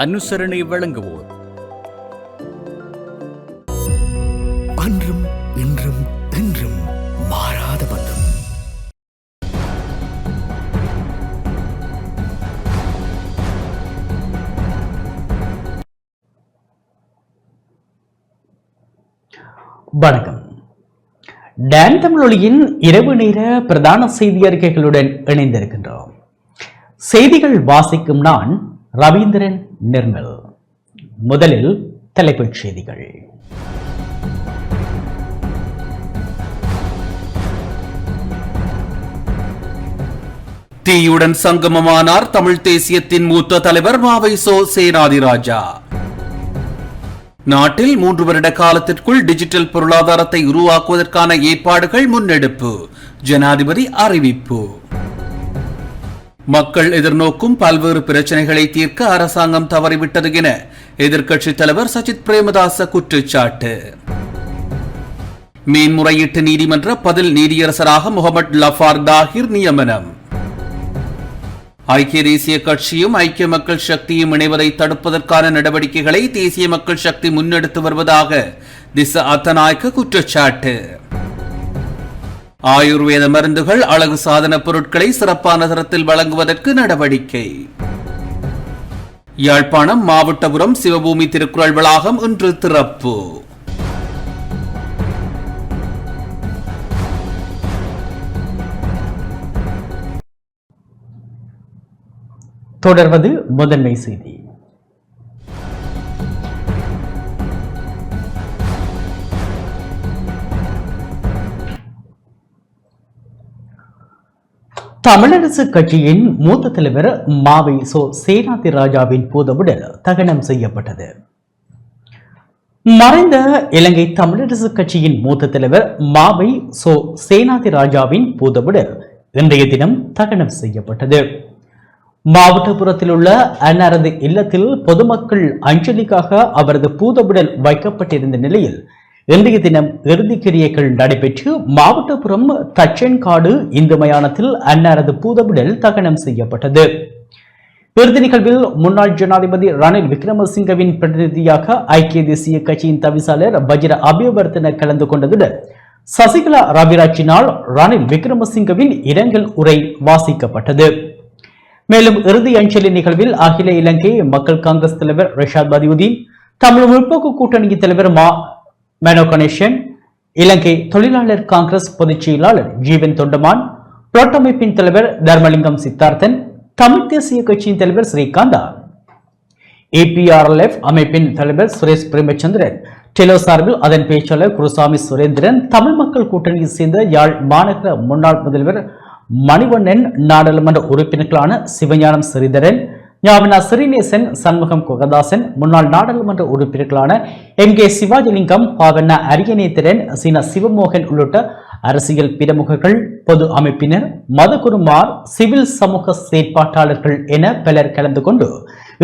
அனுசரணை வழங்குவோர் அன்றும் இன்றும் என்றும் மாறாத பந்தம். வணக்கம். டான் தமிழொலியின் இரவு நேர பிரதான செய்தி அறிக்கைகளுடன் இணைந்திருக்கின்றோம். செய்திகள் வாசிக்கும் நான் ரவீந்திரன் நிர்மல். முதலில் தலைப்புச் செய்திகள். தீயுடன் சங்கமமானார் தமிழ் தேசியத்தின் மூத்த தலைவர் மாவைசோ சேனாதிராஜா. நாட்டில் 3 வருட காலத்திற்குள் டிஜிட்டல் பொருளாதாரத்தை உருவாக்குவதற்கான ஏற்பாடுகள் முன்னெடுப்பு, ஜனாதிபதி அறிவிப்பு. மக்கள் எதிர்நோக்கும் பல்வேறு பிரச்சனைகளை தீர்க்க அரசாங்கம் தவறிவிட்டது என எதிர்க்கட்சித் தலைவர் சஜித் பிரேமதாச குற்றச்சாட்டு. மேன்முறையீட்டு நீதிமன்ற பதில் நீதியரசராக முகமது லஃபார் தாஹிர் நியமனம். ஐக்கிய தேசிய கட்சியும் ஐக்கிய மக்கள் சக்தியும் இணைவதை தடுப்பதற்கான நடவடிக்கைகளை தேசிய மக்கள் சக்தி முன்னெடுத்து வருவதாக திச அத்தநாயக்க குற்றச்சாட்டு. ஆயுர்வேத மருந்துகள், அழகு சாதன பொருட்களை சிறப்பான தரத்தில் வழங்குவதற்கு நடவடிக்கை. யாழ்ப்பாணம் மாவட்டபுரம் சிவபூமி திருக்குறள் வளாகம் இன்று திறப்பு. தொடர்வது முதன்மை செய்தி. தமிழரசு கட்சியின் மூத்த தலைவர் மாவைசோ சேனாதிராஜாவின் பூதவுடல் தகனம் செய்யப்பட்டது. மறைந்த இலங்கை தமிழரசு கட்சியின் மூத்த தலைவர் மாவைசோ சேனாதிராஜாவின் பூதவுடல் இன்றைய தினம் தகனம் செய்யப்பட்டது. மாவட்டபுரத்தில் உள்ள அன்னாரது இல்லத்தில் பொதுமக்கள் அஞ்சலிக்காக அவரது பூதவுடல் வைக்கப்பட்டிருந்த நிலையில் இன்றைய தினம் இறுதிக்கிரியைகள் நடைபெற்று மாவட்டபுரம் தச்சன்காடு இந்து மயானத்தில் அன்னாரது பூதவுடல் தகனம் செய்யப்பட்டது. இறுதி நிகழ்வில் முன்னாள் ஜனாதிபதி ரணில் விக்ரமசிங்கவின் பிரதிநிதியாக ஐக்கிய தேசிய கட்சியின் தவிசாளர் வஜிர அபியவர்த்தன கலந்து கொண்டதுடன் சசிகலா ரவிராஜினால் ரணில் விக்ரமசிங்கவின் இரங்கல் உரை வாசிக்கப்பட்டது. மேலும் இறுதி அஞ்சலி நிகழ்வில் அகில இலங்கை மக்கள் காங்கிரஸ் தலைவர் ரிஷாத் பதியுதீன், தமிழ் முற்போக்கு கூட்டணி தலைவர் மேனோ கணேசன், இலங்கை தொழிலாளர் காங்கிரஸ் பொதுச் செயலாளர் ஜீவன் தொண்டமான், புரோட்டமைப்பின் தலைவர் தர்மலிங்கம் சித்தார்த்தன், தமிழ் தேசிய கட்சியின் தலைவர் ஸ்ரீகாந்தா, APRLF அமைப்பின் தலைவர் சுரேஷ் பிரேமச்சந்திரன், டெலோ சார்பில் அதன் பேச்சாளர் குருசாமி சுரேந்திரன், தமிழ் மக்கள் கூட்டணியை சேர்ந்த யாழ் மாநகர முன்னாள் முதல்வர் மணிவண்ணன், நாடாளுமன்ற உறுப்பினர்களான சிவஞானம் ஸ்ரீதரன், ஞாவினா ஸ்ரீநேசன், சண்முகம் குகதாசன், முன்னாள் நாடாளுமன்ற உறுப்பினர்களான MK சிவாஜிலிங்கம், பாவண்ணா அரியநேத்திரன், சீனா சிவமோகன் உள்ளிட்ட அரசியல் பிரமுகர்கள், பொது அமைப்பினர், மதகுருமார், சிவில் சமூக செயற்பாட்டாளர்கள் என பலர் கலந்து கொண்டு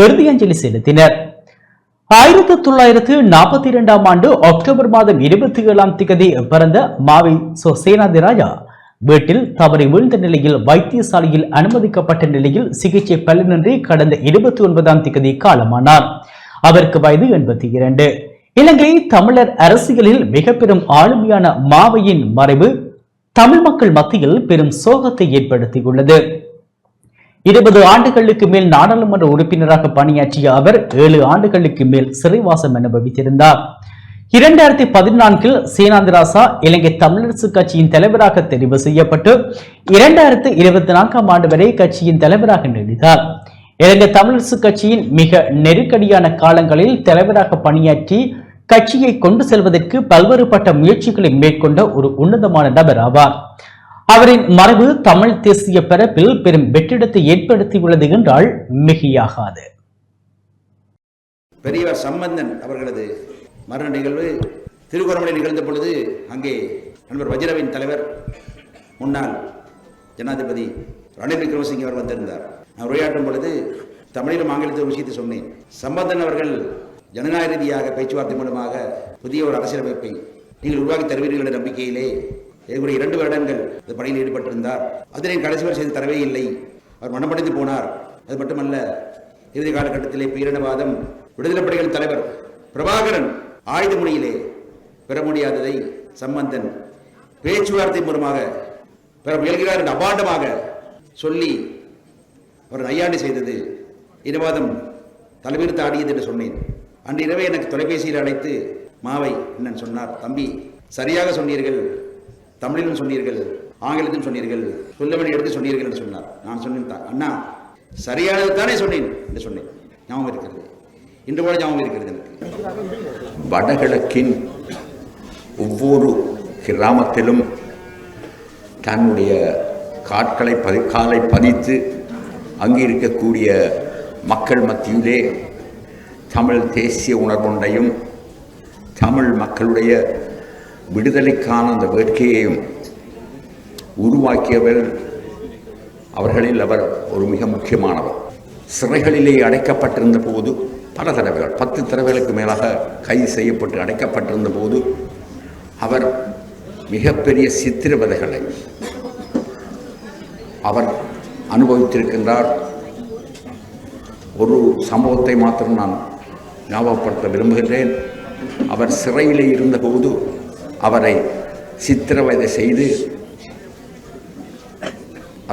இறுதி அஞ்சலி செலுத்தினர். 1942 ஆண்டு அக்டோபர் மாதம் 27 பிறந்த மாவைசோ சேனாதிராஜா வீட்டில் தவறி வீழ்ந்த நிலையில் வைத்தியசாலையில் அனுமதிக்கப்பட்ட நிலையில் சிகிச்சை பலனின்றி கடந்த 29 காலமானார். அவருக்கு வயது 82. இலங்கை தமிழர் அரசியலில் மிக பெரும் ஆளுமையான மாவையின் மறைவு தமிழ் மக்கள் மத்தியில் பெரும் சோகத்தை ஏற்படுத்தியுள்ளது. 20 ஆண்டுகளுக்கு மேல் நாடாளுமன்ற உறுப்பினராக பணியாற்றிய அவர் 7 ஆண்டுகளுக்கு மேல் சிறைவாசம் அனுபவித்திருந்தார். 2014 சேனாதிராஜா இலங்கை தமிழரசு கட்சியின் தலைவராக தெரிவு செய்யப்பட்டு 2024 ஆண்டு வரை கட்சியின் தலைவராக நீடித்தார். இலங்கை தமிழரசு கட்சியின் மிக நெருக்கடியான காலங்களில் தலைவராக பணியாற்றி கட்சியை கொண்டு செல்வதற்கு பல்வேறுபட்ட முயற்சிகளை மேற்கொண்ட ஒரு உன்னதமான நபர் ஆவார். அவரின் மறைவு தமிழ் தேசிய பரப்பில் பெரும் வெற்றிடத்தை ஏற்படுத்தியுள்ளது என்றால் மிகையாகாது. பெரியவர் சம்பந்தன் அவர்களது மரண நிகழ்வு திருகோணமலை நிகழ்ந்த பொழுது அங்கே நண்பர் வஜிரவின் தலைவர் முன்னாள் ஜனாதிபதி ரணில் விக்ரமசிங்கே அவர் வந்திருந்தார். நான் உரையாற்றும் பொழுது தமிழிலும் ஆங்கிலத்தில் ஒரு விஷயத்தை சொன்னேன். சம்பந்தன் அவர்கள் ஜனநாயக ரீதியாக பேச்சுவார்த்தை மூலமாக புதிய ஒரு அரசியலமைப்பை நீங்கள் உருவாக்கி தருவீர்கள் என்ற நம்பிக்கையிலே ஏற்கனவே 2 வருடங்கள் இந்த பணியில் ஈடுபட்டிருந்தார். அதனை கடைசி வரை செய்து தரவே இல்லை. அவர் மனமடைந்து போனார். அது மட்டுமல்ல, இறுதி காலகட்டத்திலே பேரினவாதம் விடுதலை புலிகள் தலைவர் பிரபாகரன் ஆயுத முனையிலே பெற முடியாததை சம்பந்தன் பேச்சுவார்த்தை மூலமாக பெற முயல்கிறார் என்று அபாண்டமாக சொல்லி அவர் நையாண்டி செய்தது இனவாதம் தலைவிரித்து ஆடியது என்று சொன்னேன். அன்று இரவே எனக்கு தொலைபேசியில் அழைத்து மாவை என்னன்னு சொன்னார், தம்பி சரியாக சொன்னீர்கள், தமிழிலும் சொன்னீர்கள், ஆங்கிலத்திலும் சொன்னீர்கள், சொல்லவனை எடுத்து சொன்னீர்கள் என்று சொன்னார். நான் சொன்னேன், அண்ணா சரியானது தானே சொன்னேன் என்று சொன்னேன். ஞாபகம் இருக்கிறது, இன்று கூட ஞாபகம் இருக்கிறது எனக்கு. வடகிழக்கின் ஒவ்வொரு கிராமத்திலும் தன்னுடைய காலை பதித்து அங்கே இருக்கக்கூடிய மக்கள் மத்தியிலே தமிழ் தேசிய உணர்வொன்றையும் தமிழ் மக்களுடைய விடுதலைக்கான அந்த வேட்கையையும் உருவாக்கியவர். அவர்களில் அவர் ஒரு மிக முக்கியமானவர். சிறைகளிலே அடைக்கப்பட்டிருந்த போது பல தடவைகள் 10 தடவைகளுக்கு மேலாக கைது செய்யப்பட்டு அடைக்கப்பட்டிருந்த போது அவர் மிகப்பெரிய சித்திரவதைகளை அவர் அனுபவித்திருக்கின்றார். ஒரு சம்பவத்தை மாத்திரம் நான் ஞாபகப்படுத்த விரும்புகின்றேன். அவர் சிறையிலே இருந்தபோது அவரை சித்திரவதை செய்து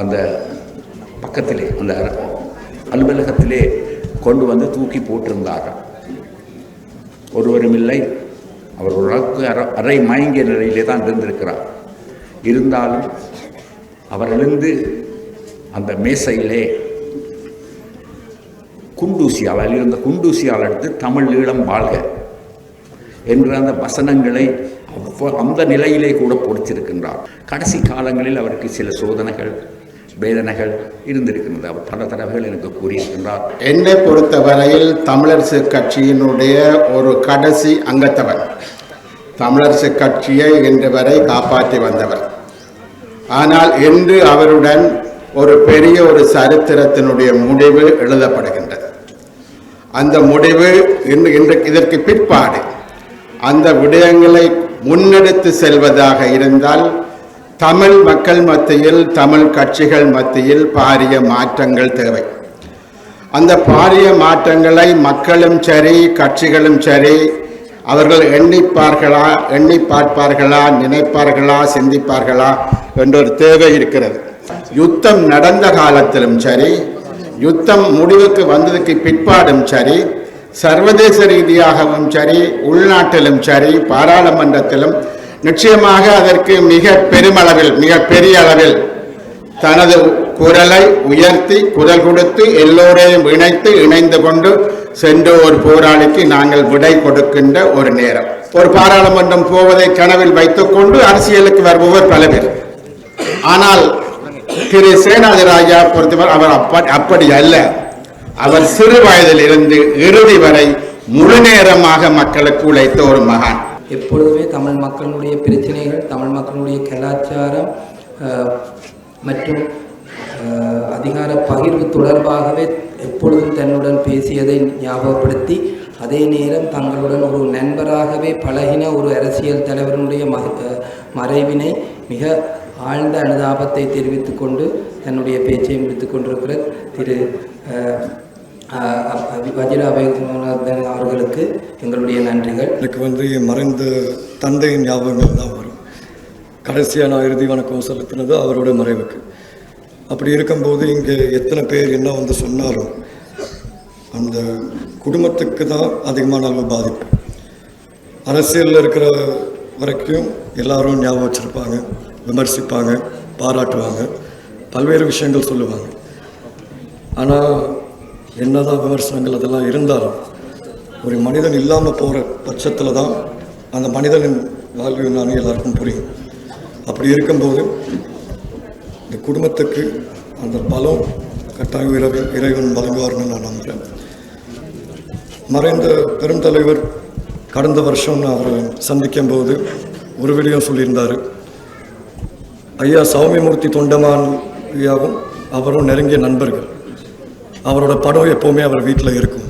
அந்த பக்கத்திலே அந்த அலுவலகத்திலே கொண்டு வந்து தூக்கி போட்டிருந்தார்கள். ஒருவரும் இல்லை. அவர் ஓரளவுக்கு அரை மயங்கிய நிலையிலே தான் இருந்திருக்கிறார். இருந்தாலும் அவர் எழுந்து அந்த மேசையிலே குண்டூசியால் இருந்த குண்டூசியால் எடுத்து தமிழ் ஈழம் வாழ்க என்ற அந்த வசனங்களை அந்த நிலையிலே கூட பொறிச்சிருக்கின்றார். கடைசி காலங்களில் அவருக்கு சில சோதனைகள் வேதனைகள் இருந்திருக்கின்றது. அவர் பல தடவைகள் எனக்கு கூறியிருக்கின்றார். என்னை பொறுத்தவரையில் தமிழரசு கட்சியினுடைய ஒரு கடைசி அங்கத்தவர், தமிழரசு கட்சியை இன்று வரை காப்பாற்றி வந்தவர். ஆனால் இன்று அவருடன் ஒரு பெரிய ஒரு சரித்திரத்தினுடைய முடிவு எழுதப்படுகின்றது. அந்த முடிவு இதற்கு பிற்பாடு அந்த விடயங்களை முன்னெடுத்து செல்வதாக இருந்தால் தமிழ் மக்கள் மத்தியில், தமிழ் கட்சிகள் மத்தியில் பாரிய மாற்றங்கள் தேவை. அந்த பாரிய மாற்றங்களை மக்களும் சரி, கட்சிகளும் சரி, அவர்கள் எண்ணி பார்ப்பார்களா, நினைப்பார்களா, சிந்திப்பார்களா என்ற ஒரு தேவை இருக்கிறது. யுத்தம் நடந்த காலத்திலும் சரி, யுத்தம் முடிவுக்கு வந்ததுக்கு பிற்பாடும் சரி, சர்வதேச ரீதியாகவும் சரி, உள்நாட்டிலும் சரி, பாராளுமன்றத்திலும் நிச்சயமாக அதற்கு மிக பெருமளவில், மிக பெரிய அளவில் தனது குரலை உயர்த்தி குரல் கொடுத்து எல்லோரையும் இணைந்து கொண்டு சென்ற ஒரு போராளிக்கு நாங்கள் விடை கொடுக்கின்ற ஒரு நேரம். ஒரு பாராளுமன்றம் போவதை கனவில் வைத்துக் கொண்டு அரசியலுக்கு வருபவர் பல பேர். ஆனால் திரு சேனாதிராஜா பொறுத்தவரை அவர் அப்படி அல்ல. அவர் சிறு வயதில் இருந்து இறுதி வரை முழு நேரமாக மக்களுக்கு உழைத்த ஒரு மகான். எப்பொழுதுமே தமிழ் மக்களுடைய பிரச்சனைகள், தமிழ் மக்களுடைய கலாச்சாரம் மற்றும் அதிகார பகிர்வு தொடர்பாகவே எப்பொழுதும் தன்னுடன் பேசியதை ஞாபகப்படுத்தி, அதே நேரம் தங்களுடன் ஒரு நண்பராகவே பழகின ஒரு அரசியல் தலைவருடைய மறைவினை மிக ஆழ்ந்த அனுதாபத்தை தெரிவித்துக் கொண்டு தன்னுடைய பேச்சை முடித்துக் கொண்டிருக்கிற திரு வஜிர அபயநாதன் அவர்களுக்கு எங்களுடைய நன்றிகள். எனக்கு என் மறைந்த தந்தையின் ஞாபகங்கள் தான் வரும். கடைசியாக நான் இறுதி வணக்கம் செலுத்தினது அவரோட மறைவுக்கு. அப்படி இருக்கும்போது இங்கே எத்தனை பேர் என்ன சொன்னாலும் அந்த குடும்பத்துக்கு தான் அதிகமான அளவு பாதிப்பு. அரசியலில் இருக்கிற வரைக்கும் எல்லாரும் ஞாபகம் வச்சுருப்பாங்க, விமர்சிப்பாங்க, பாராட்டுவாங்க, பல்வேறு விஷயங்கள் சொல்லுவாங்க. ஆனால் என்னதான் விமர்சனங்கள் அதெல்லாம் இருந்தாலும் ஒரு மனிதன் இல்லாமல் போகிற பட்சத்தில் தான் அந்த மனிதனின் வாழ்வு நான் எல்லாருக்கும் புரியும். அப்படி இருக்கும்போது இந்த குடும்பத்துக்கு அந்த பலம் கட்டாயம் இறைவன் வழங்குவார்னு நான் நம்புகிறேன். மறைந்த பெருந்தலைவர் கடந்த வருஷம் நான் அவரை சந்திக்கும் போது ஒரு விடயம் சொல்லியிருந்தார். ஐயா சௌமியமூர்த்தி தொண்டமான் ஐயாவும் அவரும் நெருங்கிய நண்பர்கள். அவரோட படம் எப்போவுமே அவர் வீட்டில் இருக்கும்.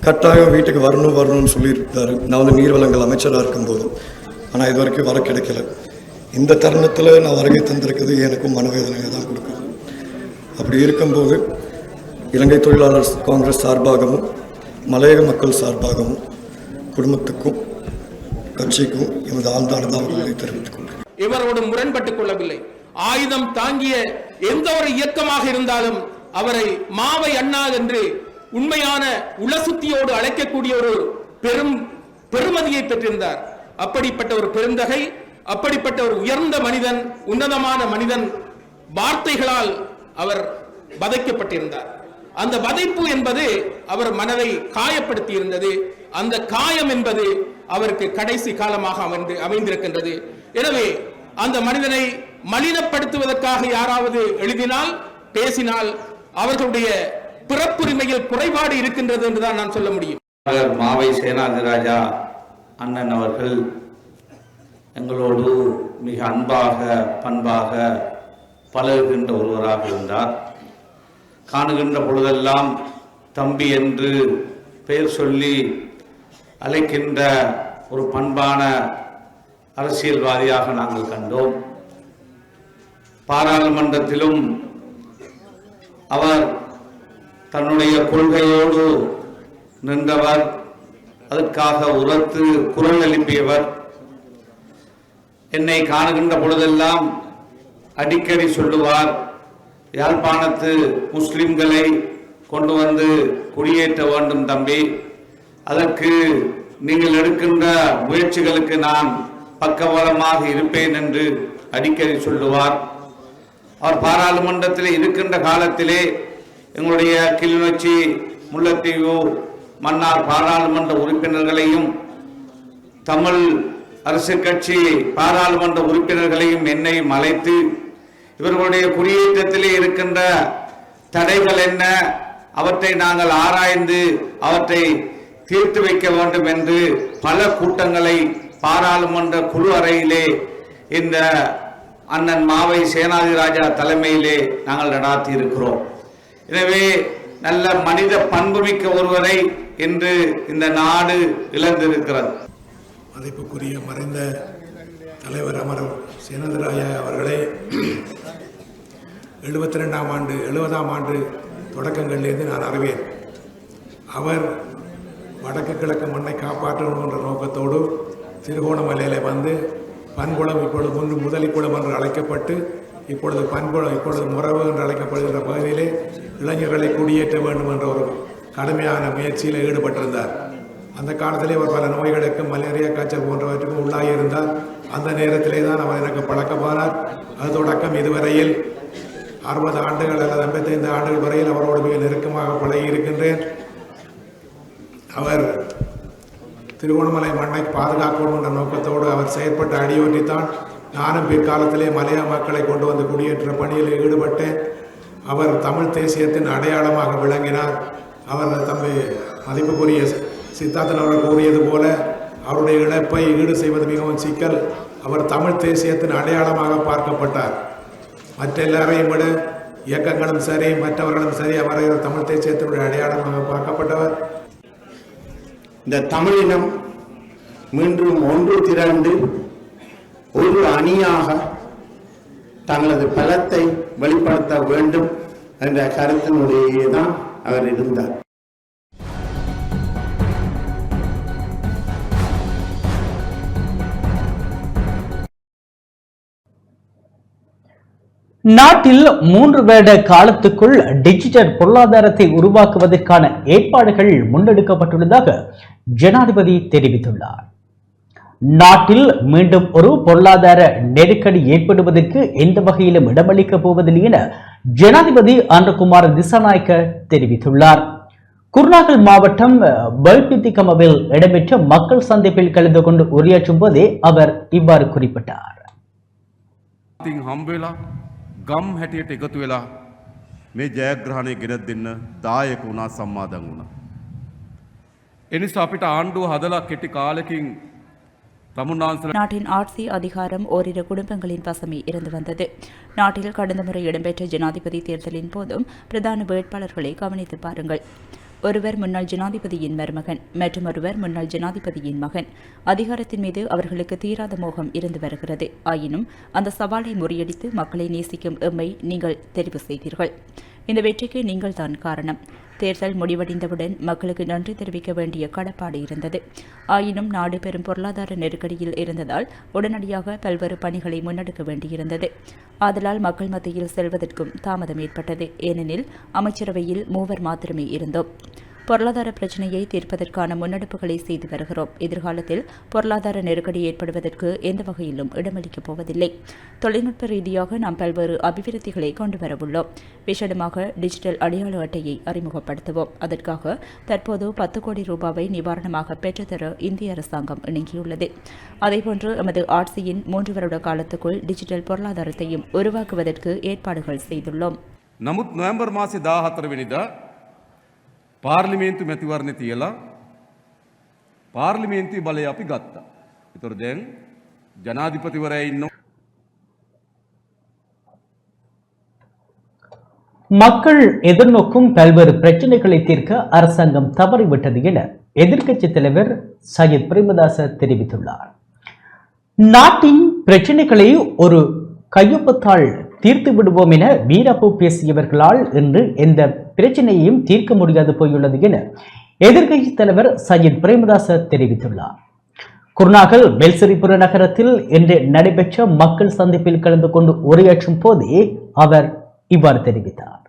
கட்டாயம் வீட்டுக்கு வரணும்னு சொல்லியிருக்காரு. நான் நீர்வளங்கள் அமைச்சராக இருக்கும்போது. ஆனால் இது வரைக்கும் வர கிடைக்கல. இந்த தருணத்தில் நான் வருகை தந்திருக்கிறது எனக்கும் மனவேதனையை தான் கொடுக்குது. அப்படி இருக்கும்போது இலங்கை தொழிலாளர் காங்கிரஸ் சார்பாகவும் மலையக மக்கள் சார்பாகவும் குடும்பத்துக்கும் கட்சிக்கும் எமது ஆழ்ந்த அனுதாபங்களை தெரிவித்துக் கொள்கிறேன். இவரோடு முரண்பட்டுக் கொள்ளவில்லை. ஆயுதம் தாங்கிய எந்த ஒரு இயக்கமாக இருந்தாலும் அவரை மாவை அண்ணா என்று உண்மையான உளசுத்தியோடு அழைக்கக்கூடிய ஒரு பெருமதியை பெற்றிருந்தார். அப்படிப்பட்ட ஒரு பெருந்தகை, அப்படிப்பட்ட ஒரு உயர்ந்த மனிதன், உன்னதமான மனிதன் வார்த்தைகளால் அவர் வதைக்கப்பட்டிருந்தார். அந்த வதைப்பு என்பது அவர் மனதை காயப்படுத்தி இருந்தது. அந்த காயம் என்பது அவருக்கு கடைசி காலமாக அமைந்திருக்கின்றது. எனவே அந்த மனிதனை மலினப்படுத்துவதற்காக யாராவது எழுதினால், பேசினால் அவர்களுடைய பிறப்புரிமையில் குறைபாடு இருக்கின்றது என்றுதான் நான் சொல்ல முடியும். மாவை சேனாதிராஜா அண்ணன் அவர்கள் எங்களோடு மிக அன்பாக பண்பாக பழகுகின்ற ஒருவராக இருந்தார். காணுகின்ற பொழுதெல்லாம் தம்பி என்று பெயர் சொல்லி அழைக்கின்ற ஒரு பண்பான அரசியல்வாதியாக நாங்கள் கண்டோம். பாராளுமன்றத்திலும் அவர் தன்னுடைய கொள்கையோடு நின்றவர், அதற்காக உரத்து குரல் எழுப்பியவர். என்னை காணுகின்ற பொழுதெல்லாம் அடிக்கடி சொல்லுவார், யாழ்ப்பாணத்து முஸ்லிம்களை கொண்டு வந்து குடியேற்ற வேண்டும் தம்பி, அதற்கு நீங்கள் எடுக்கின்ற முயற்சிகளுக்கு நான் பக்கபலமாக இருப்பேன் என்று அடிக்கடி சொல்லுவார். அவர் பாராளுமன்றத்தில் இருக்கின்ற காலத்திலே எங்களுடைய கிளிநொச்சி, முல்லைத்தீவு, மன்னார் பாராளுமன்ற உறுப்பினர்களையும் தமிழ் அரசு கட்சி பாராளுமன்ற உறுப்பினர்களையும் என்னையும் அழைத்து இவர்களுடைய குடியேற்றத்திலே இருக்கின்ற தடைகள் என்ன, அவற்றை நாங்கள் ஆராய்ந்து அவற்றை தீர்த்து வைக்க வேண்டும் என்று பல கூட்டங்களை பாராளுமன்ற குழு அறையிலே இந்த அண்ணன் மாவை சேனாதிராஜா தலைமையிலே நாங்கள் நடாத்தி இருக்கிறோம். எனவே நல்ல மனித பண்புமிக்க ஒருவரை இன்று இந்த நாடு இழந்திருக்கிறது. மதிப்புக்குரிய மறைந்த தலைவர் அமரர் சேனாதிராஜா அவர்களை 70ஆம் ஆண்டு தொடக்கங்களிலிருந்து நான் அறிவேன். அவர் வடக்கு கிழக்கு மண்ணை காப்பாற்றணும் என்ற நோக்கத்தோடு திருகோணமலையில் வந்து பண்புலம், இப்பொழுது முன்பு முதலிக்குளம் என்று அழைக்கப்பட்டு இப்பொழுது பண்புலம், இப்பொழுது முறவு என்று அழைக்கப்படுகின்ற பகுதியிலே இளைஞர்களை குடியேற்ற வேண்டும் என்ற ஒரு கடுமையான முயற்சியில் ஈடுபட்டிருந்தார். அந்த காலத்திலே அவர் பல நோய்களுக்கும் மலேரியா, காய்ச்சல் போன்றவற்றுக்கும் உள்ளாகி இருந்தார். அந்த நேரத்திலே தான் அவர் எனக்கு பழக்கமானார். அது தொடக்கம் இதுவரையில் 60 ஆண்டுகள் அல்லது 55 ஆண்டுகள் வரையில் அவரோடு மிக நெருக்கமாக பழகி இருக்கின்றேன். அவர் திருகோணமலை மண்ணை பாதுகாக்கணும் என்ற நோக்கத்தோடு அவர் செயற்பட்ட அடியொற்றித்தான் நானும் பிற்காலத்திலே மலைய மக்களை கொண்டு வந்து குடியேற்ற பணியில் ஈடுபட்டேன். அவர் தமிழ் தேசியத்தின் அடையாளமாக விளங்கினார். அவர் தம்மை மதிப்புக்குரிய சித்தார்த்தன் அவர்கள் கூறியது போல அவருடைய இழப்பை ஈடு செய்வது மிகவும் சிக்கல். அவர் தமிழ் தேசியத்தின் அடையாளமாக பார்க்கப்பட்டார். மற்ற எல்லாரையும் விட இயக்கங்களும் சரி, மற்றவர்களும் சரி, அவரை தமிழ் தேசியத்தினுடைய அடையாளமாக பார்க்கப்பட்டவர். இந்த தமிழினம் மீண்டும் ஒன்று திரண்டு ஒரு அணியாக தங்களது பலத்தை வெளிப்படுத்த வேண்டும் என்ற கருத்தினுடைய தான் அவர் இருந்தார். நாட்டில் 3 வருட காலத்துக்குள் டிஜிட்டல் பொருளாதாரத்தை உருவாக்குவதற்கான ஏற்பாடுகள் முன்னெடுக்கப்பட்டுள்ளதாக ஜனாதிபதி தெரிவித்துள்ளார். நாட்டில் மீண்டும் ஒரு பொருளாதார நெருக்கடி ஏற்படுவதற்கு எந்த வகையிலும் இடமளிக்கப் போவதில்லை என ஜனாதிபதி அன்றகுமார் திசாநாயக்க தெரிவித்துள்ளார். குருநாகல் மாவட்டம் பல்பித்திகமவில் இடம்பெற்ற மக்கள் சந்திப்பில் கலந்து கொண்டு உரையாற்றும் போதே அவர் இவ்வாறு குறிப்பிட்டார். ගම් හැටියට එකතු වෙලා මේ ජයග්‍රහණය ගෙනත් දෙන්න දායක වුණා, සම්මාදන් වුණා. එනිසා අපිට ආණ්ඩුව හදලා කෙටි කාලෙකින් நாட்டின் ஆட்சி அதிகாரம் ஓரிரு குடும்பங்களின் வசமே இருந்து வந்தது. நாட்டில் கடந்த முறை இடம்பெற்ற ஜனாதிபதி தேர்தலின் போதும் பிரதான வேட்பாளர்களை கவனித்து பாருங்கள். ஒருவர் முன்னாள் ஜனாதிபதியின் மருமகன், மற்றும் ஒருவர் முன்னாள் ஜனாதிபதியின் மகன். அதிகாரத்தின் மீது அவர்களுக்கு தீராத மோகம் இருந்து வருகிறது. ஆயினும் அந்த சவாலை முறியடித்து மக்களை நேசிக்கும் எம்மை நீங்கள் தெரிவு செய்தீர்கள். இந்த வெற்றிக்கு நீங்கள் தான் காரணம். தேர்தல் முடிவடைந்தவுடன் மக்களுக்கு நன்றி தெரிவிக்க வேண்டிய கடப்பாடு இருந்தது. ஆயினும் நாடு பெரும் பொருளாதார நெருக்கடியில் இருந்ததால் உடனடியாக பல்வேறு பணிகளை முன்னெடுக்க வேண்டியிருந்தது. ஆதலால் மக்கள் மத்தியில் செல்வதற்கும் தாமதம் ஏற்பட்டது. ஏனெனில் அமைச்சரவையில் 3 மாத்திரமே இருந்தோம். பொருளாதார பிரச்சினையை தீர்ப்பதற்கான முன்னெடுப்புகளை செய்து வருகிறோம். எதிர்காலத்தில் பொருளாதார நெருக்கடி ஏற்படுவதற்கு எந்த வகையிலும் இடமளிக்கப் போவதில்லை. தொழில்நுட்ப ரீதியாக நாம் பல்வேறு அபிவிருத்திகளை கொண்டு வரவுள்ளோம். விசேடமாக டிஜிட்டல் அடையாள அட்டையை அறிமுகப்படுத்துவோம். அதற்காக தற்போது 10 கோடி ரூபாவை நிவாரணமாக பெற்றுத்தர இந்திய அரசாங்கம் இணங்கியுள்ளது. அதேபோன்று எமது ஆட்சியின் 3 வருட காலத்துக்குள் டிஜிட்டல் பொருளாதாரத்தையும் உருவாக்குவதற்கு ஏற்பாடுகள் செய்துள்ளோம். නමුත් නොවැම්බර් මාසේ 14 වෙනිදා පාර්ලිමේන්තු මැතිවරණය තියලා පාර්ලිමේන්තුවේ බලය අපි ගත්තා. ඒතර දැන් ජනාධිපතිවරයා ඉන්න மக்கள் எதிர்நோக்கும் பல்வேறு பிரச்சனைகளை தீர்க்க அரசாங்கம் தவறிவிட்டது என எதிர்க்கட்சித் தலைவர் சையத் பிரேமதாச தெரிவித்துள்ளார். நாட்டின் பிரச்சனைகளை ஒரு கையொப்பத்தால் தீர்த்து விடுவோம் என வீரப்பூ பேசியவர்களால் இன்று எந்த பிரச்சனையையும் தீர்க்க முடியாது போயுள்ளது என எதிர்க்கட்சித் தலைவர் சையத் பிரேமதாச தெரிவித்துள்ளார். குருநாகல் வெல்சிரிபுர நகரத்தில் இன்று நடைபெற்ற மக்கள் சந்திப்பில் கலந்து கொண்டு உரையாற்றும் போதே அவர் இவ்வாறு தெரிவித்தார்.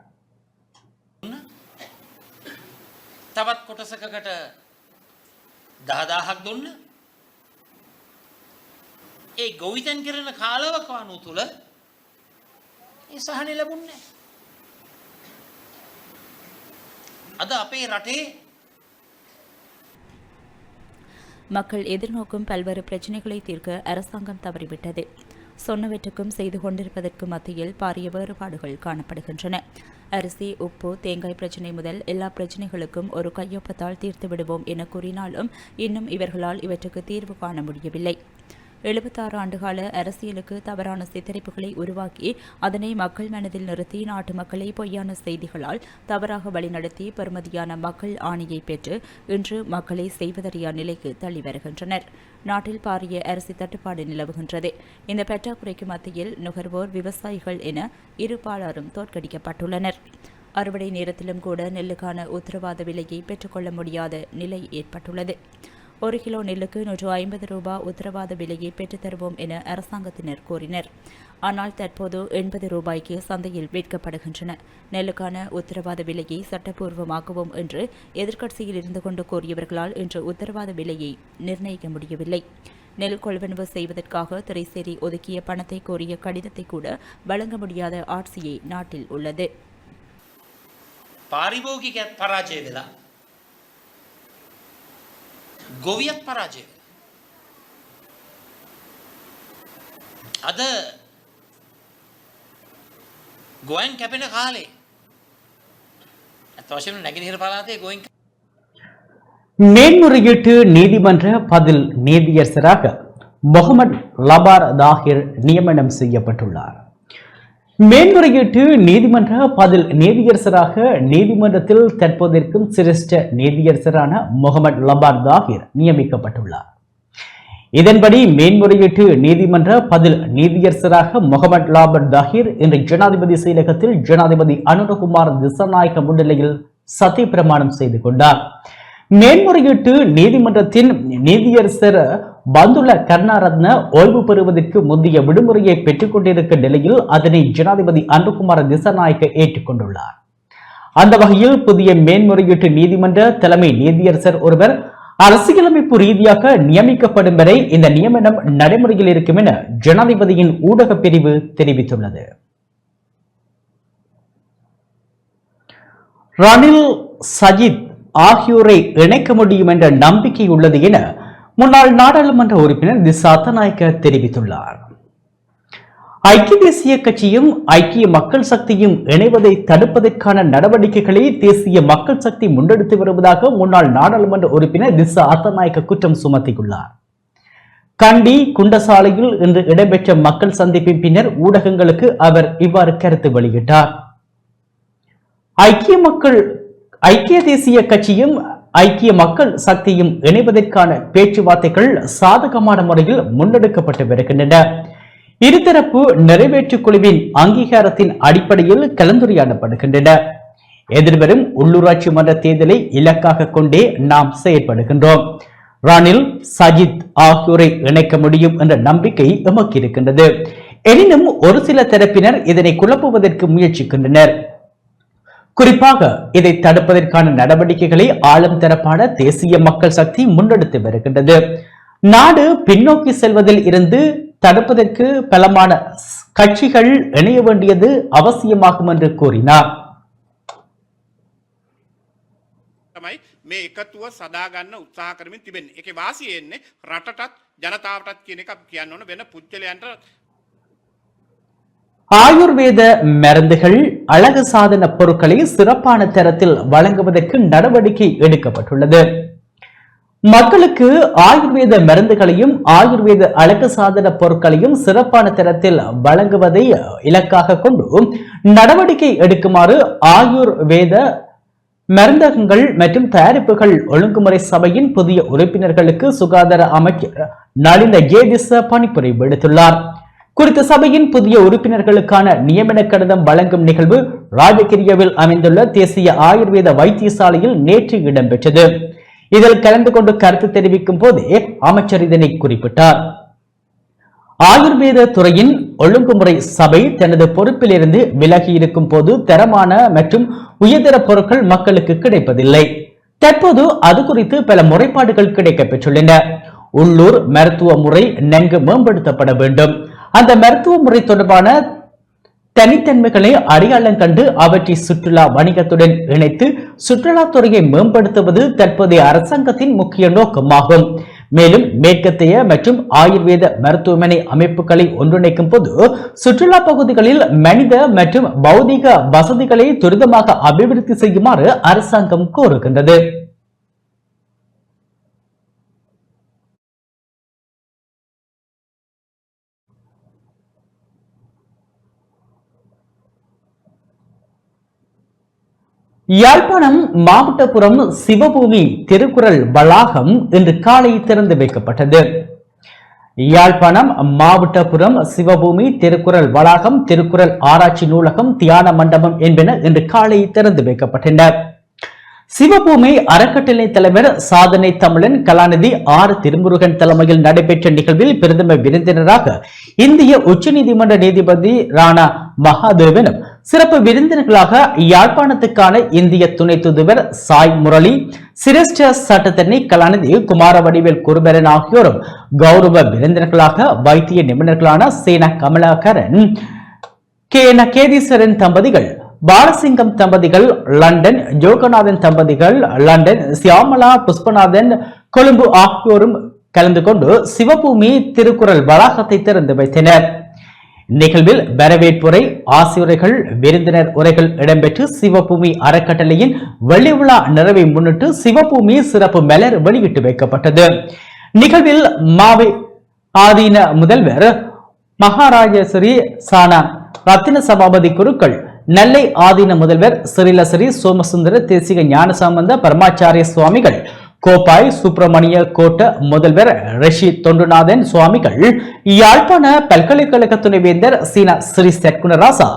තවත් කොටසකට 10000ක් දුන්න ඒ ගොවිතැන් කරන කාලවකවානුව තුල ඒ සහනෙ ලැබුණේ නැහැ. අද අපේ රටේ மக்கள் எதிர்நோக்கும் பல்வேறு பிரச்சினைகளை தீர்க்க அரசாங்கம் தவறிவிட்டது. சொன்னவற்றுக்கும் செய்து கொண்டிருப்பதற்கும் மத்தியில் பாரிய வேறுபாடுகள் காணப்படுகின்றன. அரிசி, உப்பு, தேங்காய் பிரச்சினை முதல் எல்லா பிரச்சினைகளுக்கும் ஒரு கையொப்பத்தால் தீர்த்து விடுவோம் என கூறினாலும் இன்னும் இவர்களால் இவற்றுக்கு தீர்வு காண முடியவில்லை. 76 ஆண்டுகால அரசியலுக்கு தவறான சித்தரிப்புகளை உருவாக்கி அதனை மக்கள் மனதில் நிறுத்தி நாட்டு மக்களை பொய்யான செய்திகளால் தவறாக வழிநடத்தி பெறுமதியான மக்கள் ஆணையை பெற்று இன்று மக்களை செய்வதறியா நிலைக்கு தள்ளி வருகின்றனர். நாட்டில் பாரிய அரிசி தட்டுப்பாடு நிலவுகின்றது. இந்த பற்றாக்குறைக்கு மத்தியில் நுகர்வோர், விவசாயிகள் என இரு பாலாரும் தோற்கடிக்கப்பட்டுள்ளனர். அறுவடை நேரத்திலும் கூட நெல்லுக்கான உத்தரவாத விலையை பெற்றுக்கொள்ள முடியாத நிலை ஏற்பட்டுள்ளது. 1 கிலோ நெல்லுக்கு 150 ரூபாய் உத்தரவாத விலையை பெற்றுத் தருவோம் என அரசாங்கத்தினர் கூறினர். ஆனால் தற்போது 80 ரூபாய்க்கு சந்தையில் விற்கப்படுகின்றன. நெல்லுக்கான உத்தரவாத விலையை சட்டப்பூர்வமாக்குவோம் என்று எதிர்க்கட்சியில் இருந்து கொண்டு கூறியவர்களால் இன்று உத்தரவாத விலையை நிர்ணயிக்க முடியவில்லை. நெல் கொள்வனவு செய்வதற்காக திரைசேரி ஒதுக்கிய பணத்தை கோரிய கடிதத்தை கூட வழங்க முடியாத ஆட்சியே நாட்டில் உள்ளது. පාරිභෝගික පරාජය වෙලා ගොවියත් පරාජය වෙලා අද ගෝයන් කැපෙන කාලේ අතවශ්‍යම නැගෙනහිර පළාතේ ගෝයන් மேன்முறையீட்டு நீதிமன்ற பதில் நீதியரசராக முகமது லபார் தாஹிர் நியமனம் செய்யப்பட்டுள்ளார். மேன்முறையீட்டு நீதிமன்ற பதில் நீதியரசராக நீதிமன்றத்தில் தற்போதிருக்கும் சிரேஷ்ட நீதியரசரான முகமது லபார் தாஹிர் நியமிக்கப்பட்டுள்ளார். இதன்படி மேன்முறையீட்டு நீதிமன்ற பதில் நீதியரசராக முகமது லபார் தாஹிர் இன்று ஜனாதிபதி செயலகத்தில் ஜனாதிபதி அனுரகுமார் திசாநாயக்க முன்னிலையில் சத்திய பிரமாணம் செய்து கொண்டார். மேன்முறையீட்டு நீதிமன்றத்தின் நீதியரசர் பந்துல கருணாரத்ன ஓய்வு பெறுவதற்கு முந்தைய விடுமுறையை பெற்றுக் கொண்டிருக்கும் நிலையில் அதனை ஜனாதிபதி அனுரகுமார திசாநாயக்க ஏற்றுக்கொண்டுள்ளார். அந்த வகையில் புதிய மேன்முறையீட்டு நீதிமன்ற தலைமை நீதியரசர் ஒருவர் அரசியலமைப்பு ரீதியாக நியமிக்கப்படும் வரை இந்த நியமனம் நடைமுறையில் இருக்கும் என ஜனாதிபதியின் ஊடக பிரிவு தெரிவித்துள்ளது. ரணில், சஜித் ஆகியோரை இணைக்க முடியும் என்ற நம்பிக்கை உள்ளது என முன்னாள் நாடாளுமன்ற உறுப்பினர் திசா அத்தநாயக்க தெரிவித்துள்ளார். ஐக்கிய தேசிய கட்சியும் ஐக்கிய மக்கள் சக்தியும் இணைவதை தடுப்பதற்கான நடவடிக்கைகளை தேசிய மக்கள் சக்தி முன்னெடுத்து வருவதாக முன்னாள் நாடாளுமன்ற உறுப்பினர் திசா அத்தநாயக்க குற்றம் சுமத்தியுள்ளார். கண்டி குண்டசாலையில் இன்று இடம்பெற்ற மக்கள் சந்திப்பின் பின்னர் ஊடகங்களுக்கு அவர் இவ்வாறு கருத்து வெளியிட்டார். ஐக்கிய தேசிய கட்சியும் ஐக்கிய மக்கள் சக்தியும் இணைவதற்கான பேச்சுவார்த்தைகள் சாதகமான முறையில் முன்னெடுக்கப்பட்டு வருகின்றன. இருதரப்பு நிறைவேற்று குழுவின் அங்கீகாரத்தின் அடிப்படையில் கலந்துரையாடப்படுகின்றன. எதிர்வரும் உள்ளூராட்சி மன்ற தேர்தலை இலக்காக கொண்டே நாம் செயற்படுகின்றோம். ரணில், சஜித் ஆகியோரை இணைக்க முடியும் என்ற நம்பிக்கை எமக்கு இருக்கின்றது. எனினும் ஒரு சில தரப்பினர் இதனை குழப்புவதற்கு முயற்சிக்கின்றனர். குறிப்பாக இதை தடுப்பதற்கான நடவடிக்கைகளை ஆளும் தரப்பான தேசிய மக்கள் சக்தி முன்னெடுத்து வருகின்றது. நாடு பின்னோக்கி செல்வதில் இருந்து தடுப்பதற்கு பலமான கட்சிகள் இணைய வேண்டியது அவசியமாகும் என்று கூறினார். මේ එකතුව සදාගන්න උත්සාහ කරමින් තිබෙන්නේ. ඒකේ වාසිය එන්නේ රටටත් ජනතාවටත් කියන එක කියන්න ඕන වෙන පුද්ගලයන්ට. ஆயுர்வேத மருந்துகள், அழகு சாதன பொருட்களை சிறப்பான தரத்தில் வழங்குவதற்கு நடவடிக்கை எடுக்கப்பட்டுள்ளது. மக்களுக்கு ஆயுர்வேத மருந்துகளையும் ஆயுர்வேத அழகு சாதன பொருட்களையும் சிறப்பான தரத்தில் வழங்குவதை இலக்காக கொண்டு நடவடிக்கை எடுக்குமாறு ஆயுர்வேத மருந்தகங்கள் மற்றும் தயாரிப்புகள் ஒழுங்குமுறை சபையின் புதிய உறுப்பினர்களுக்கு சுகாதார அமைச்சர் நளிந்த ஜேதிச பணிப்புரை விடுத்துள்ளார். குறித்த சபையின் புதிய உறுப்பினர்களுக்கான நியமன கடிதம் வழங்கும் நிகழ்வு ராஜகிரியவில் அமைந்துள்ள தேசிய ஆயுர்வேத வைத்தியசாலையில் நேற்று இடம்பெற்றது. இதில் கலந்து கொண்டு கருத்து தெரிவிக்கும் போதே அமைச்சர் இதனை குறிப்பிட்டார். ஆயுர்வேத துறையின் ஒழுங்குமுறை சபை தனது பொறுப்பில் இருந்து விலகி இருக்கும் போது தரமான மற்றும் உயர்தர பொருட்கள் மக்களுக்கு கிடைப்பதில்லை. தற்போது அது குறித்து பல முறைப்பாடுகள் கிடைக்கப் பெற்றுள்ளன. உள்ளூர் மருத்துவ முறை நன்கு மேம்படுத்தப்பட வேண்டும். அந்த மருத்துவ முறை தொடர்பான தனித்தன்மைகளை அடையாளம் கண்டு அவற்றை சுற்றுலா வணிகத்துடன் இணைத்து சுற்றுலாத்துறையை மேம்படுத்துவது தற்போதைய அரசாங்கத்தின் முக்கிய நோக்கமாகும். மேலும் மேற்கத்தைய மற்றும் ஆயுர்வேத மருத்துவமனை அமைப்புகளை ஒன்றிணைக்கும் போது சுற்றுலா பகுதிகளில் மனித மற்றும் பௌதிக வசதிகளை துரிதமாக அபிவிருத்தி செய்யுமாறு அரசாங்கம் கோருகின்றது. யாழ்ப்பாணம் மாவட்டபுரம் சிவபூமி திருக்குறள் வளாகம் இன்று காலை திறந்து வைக்கப்பட்டது. யாழ்ப்பாணம் மாவட்டபுரம் சிவபூமி திருக்குறள் வளாகம், திருக்குறள் ஆராய்ச்சி நூலகம், தியான மண்டபம் என்பன இன்று காலை திறந்து வைக்கப்பட்டன. சிவபூமி அறக்கட்டளை தலைவர் சாதனை தமிழன் கலாநிதி ஆர் திருமுருகன் தலைமையில் நடைபெற்ற நிகழ்வில் பிரதம விருந்தினராக இந்திய உச்சநீதிமன்ற நீதிபதி ராணா மகாதேவனும், சிறப்பு விருந்தினர்களாக யாழ்ப்பாணத்துக்கான இந்திய துணை தூதுவர் சாய் முரளி, சிரேஷ்ட சட்டத்தரணி கலாநிதி குமாரவடிவேல் குருபரன் ஆகியோரும் கௌரவ விருந்தினர்களாக வைத்திய நிபுணர்களான சேனா கமலாகரன், கேதீஸ்வரன் தம்பதிகள், பாலசிங்கம் தம்பதிகள் லண்டன், ஜோகநாதன் தம்பதிகள் லண்டன், சியாமலா புஷ்பநாதன் கொழும்பு ஆகியோரும் கலந்து கொண்டு சிவபூமி திருக்குறள் வளாகத்தை திறந்து வைத்தனர். நிகழ்வில் வரவேற்புரை, ஆசிரியர்கள், விருந்தினர் உரைகள் இடம்பெற்று சிவபூமி அறக்கட்டளையின் வெள்ளி விழா நிறைவை முன்னிட்டு சிவபூமி சிறப்பு மலர் வெளியிட்டு வைக்கப்பட்டது. நிகழ்வில் மாவை ஆதீன முதல்வர் மகாராஜஸ்ரீ சானா ரத்தின சபாபதி குருக்கள், நெல்லை ஆதீன முதல்வர் ஸ்ரீலஸ்ரீ சோமசுந்தர தேசிக ஞானசம்பந்த பரமாச்சாரிய சுவாமிகள், கோப்பாய் சுப்பிரமணிய கோட்ட முதல்வர் ரிஷி தொண்டுநாதன் சுவாமிகள், யாழ்ப்பாண பல்கலைக்கழக துணைவேந்தர் சீனா ஸ்ரீ சத்குணராசா,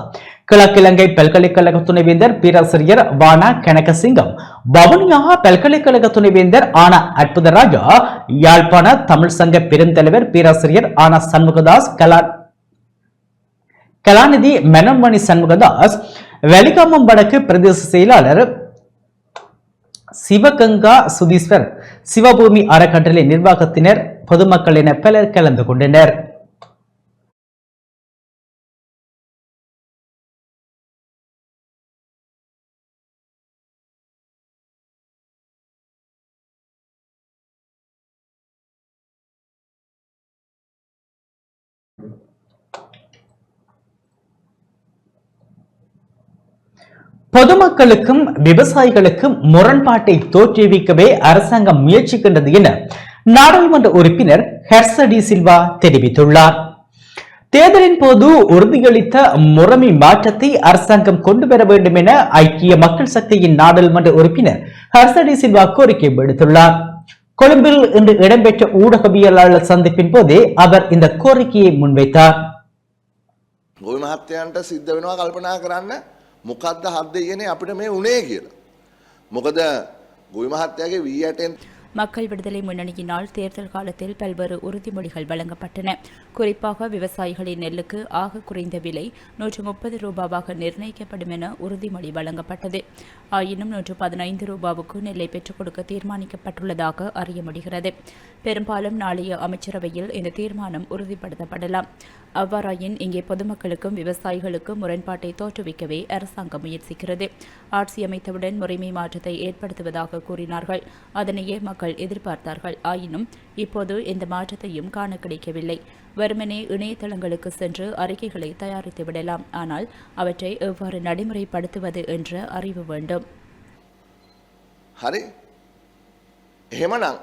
கிழக்கிழங்கை பல்கலைக்கழக துணைவேந்தர் பேராசிரியர் வானா கனகசிங்கம், வவுனியா பல்கலைக்கழக துணைவேந்தர் ஆனா அற்புதராஜா, யாழ்ப்பாண தமிழ் சங்க பெருந்தலைவர் பேராசிரியர் ஆனா சண்முகதாஸ், கலாநிதி மனோன்மணி சண்முகதாஸ், வெலிகாமம் வடக்கு பிரதேச செயலாளர் சிவகங்கா சுதீஸ்வர், சிவபூமி அறக்கட்டளை நிர்வாகத்தினர், பொதுமக்கள் என பலர் கலந்து கொண்டனர். பொதுமக்களுக்கும் விவசாயிகளுக்கும் முரண்பாட்டை தோற்றுவிக்கவே அரசாங்கம் முயற்சிக்கின்றது என நாடாளுமன்ற உறுப்பினர் ஹெர்சடி சில்வா தெரிவித்துள்ளார். தேர்தலின் போது உறுதியளித்த முறைமை மாற்றத்தை அரசாங்கம் கொண்டு வர வேண்டும் என ஐக்கிய மக்கள் சக்தியின் நாடாளுமன்ற உறுப்பினர் ஹெர்சடி சில்வா கோரிக்கை விடுத்துள்ளார். கொழும்பில் இன்று இடம்பெற்ற ஊடகவியலாளர் சந்திப்பின் போதே அவர் இந்த கோரிக்கையை முன்வைத்தார். ගොවි මහත්තයන්ට සිද්ධ වෙනවා කල්පනා කරන්න මොකද්ද හද්ද කියන්නේ අපිට මේ උනේ කියලා. මොකද ගොවි මහත්තයාගේ V8 மக்கள் விடுதலை முன்னணியினால் தேர்தல் காலத்தில் பல்வேறு உறுதிமொழிகள் வழங்கப்பட்டன. குறிப்பாக விவசாயிகளின் நெல்லுக்கு ஆக குறைந்த விலை 130 ரூபாவாக நிர்ணயிக்கப்படும் என உறுதிமொழி வழங்கப்பட்டது. ஆயினும் 115 ரூபாவுக்கு நெல்லை பெற்றுக் கொடுக்க தீர்மானிக்கப்பட்டுள்ளதாக அறிய முடிகிறது. பெரும்பாலும் நாளைய அமைச்சரவையில் இந்த தீர்மானம் உறுதிப்படுத்தப்படலாம். அவ்வாறாயின் இங்கே பொதுமக்களுக்கும் விவசாயிகளுக்கும் முரண்பாட்டை தோற்றுவிக்கவே அரசாங்கம் முயற்சிக்கிறது. ஆட்சி அமைத்தவுடன் முறைமை மாற்றத்தை ஏற்படுத்துவதாக கூறினார்கள். அதனையே மக்கள் எதிர்பார்த்தார்கள். ஆயினும் இப்போது எந்த மாற்றத்தையும் காண கிடைக்கவில்லை. வெறுமனே இணையதளங்களுக்கு சென்று அறிக்கைகளை தயாரித்து விடலாம். ஆனால் அவற்றை எவ்வாறு நடைமுறைப்படுத்துவது என்ற அறிவு வேண்டும். හරි එහෙමනම්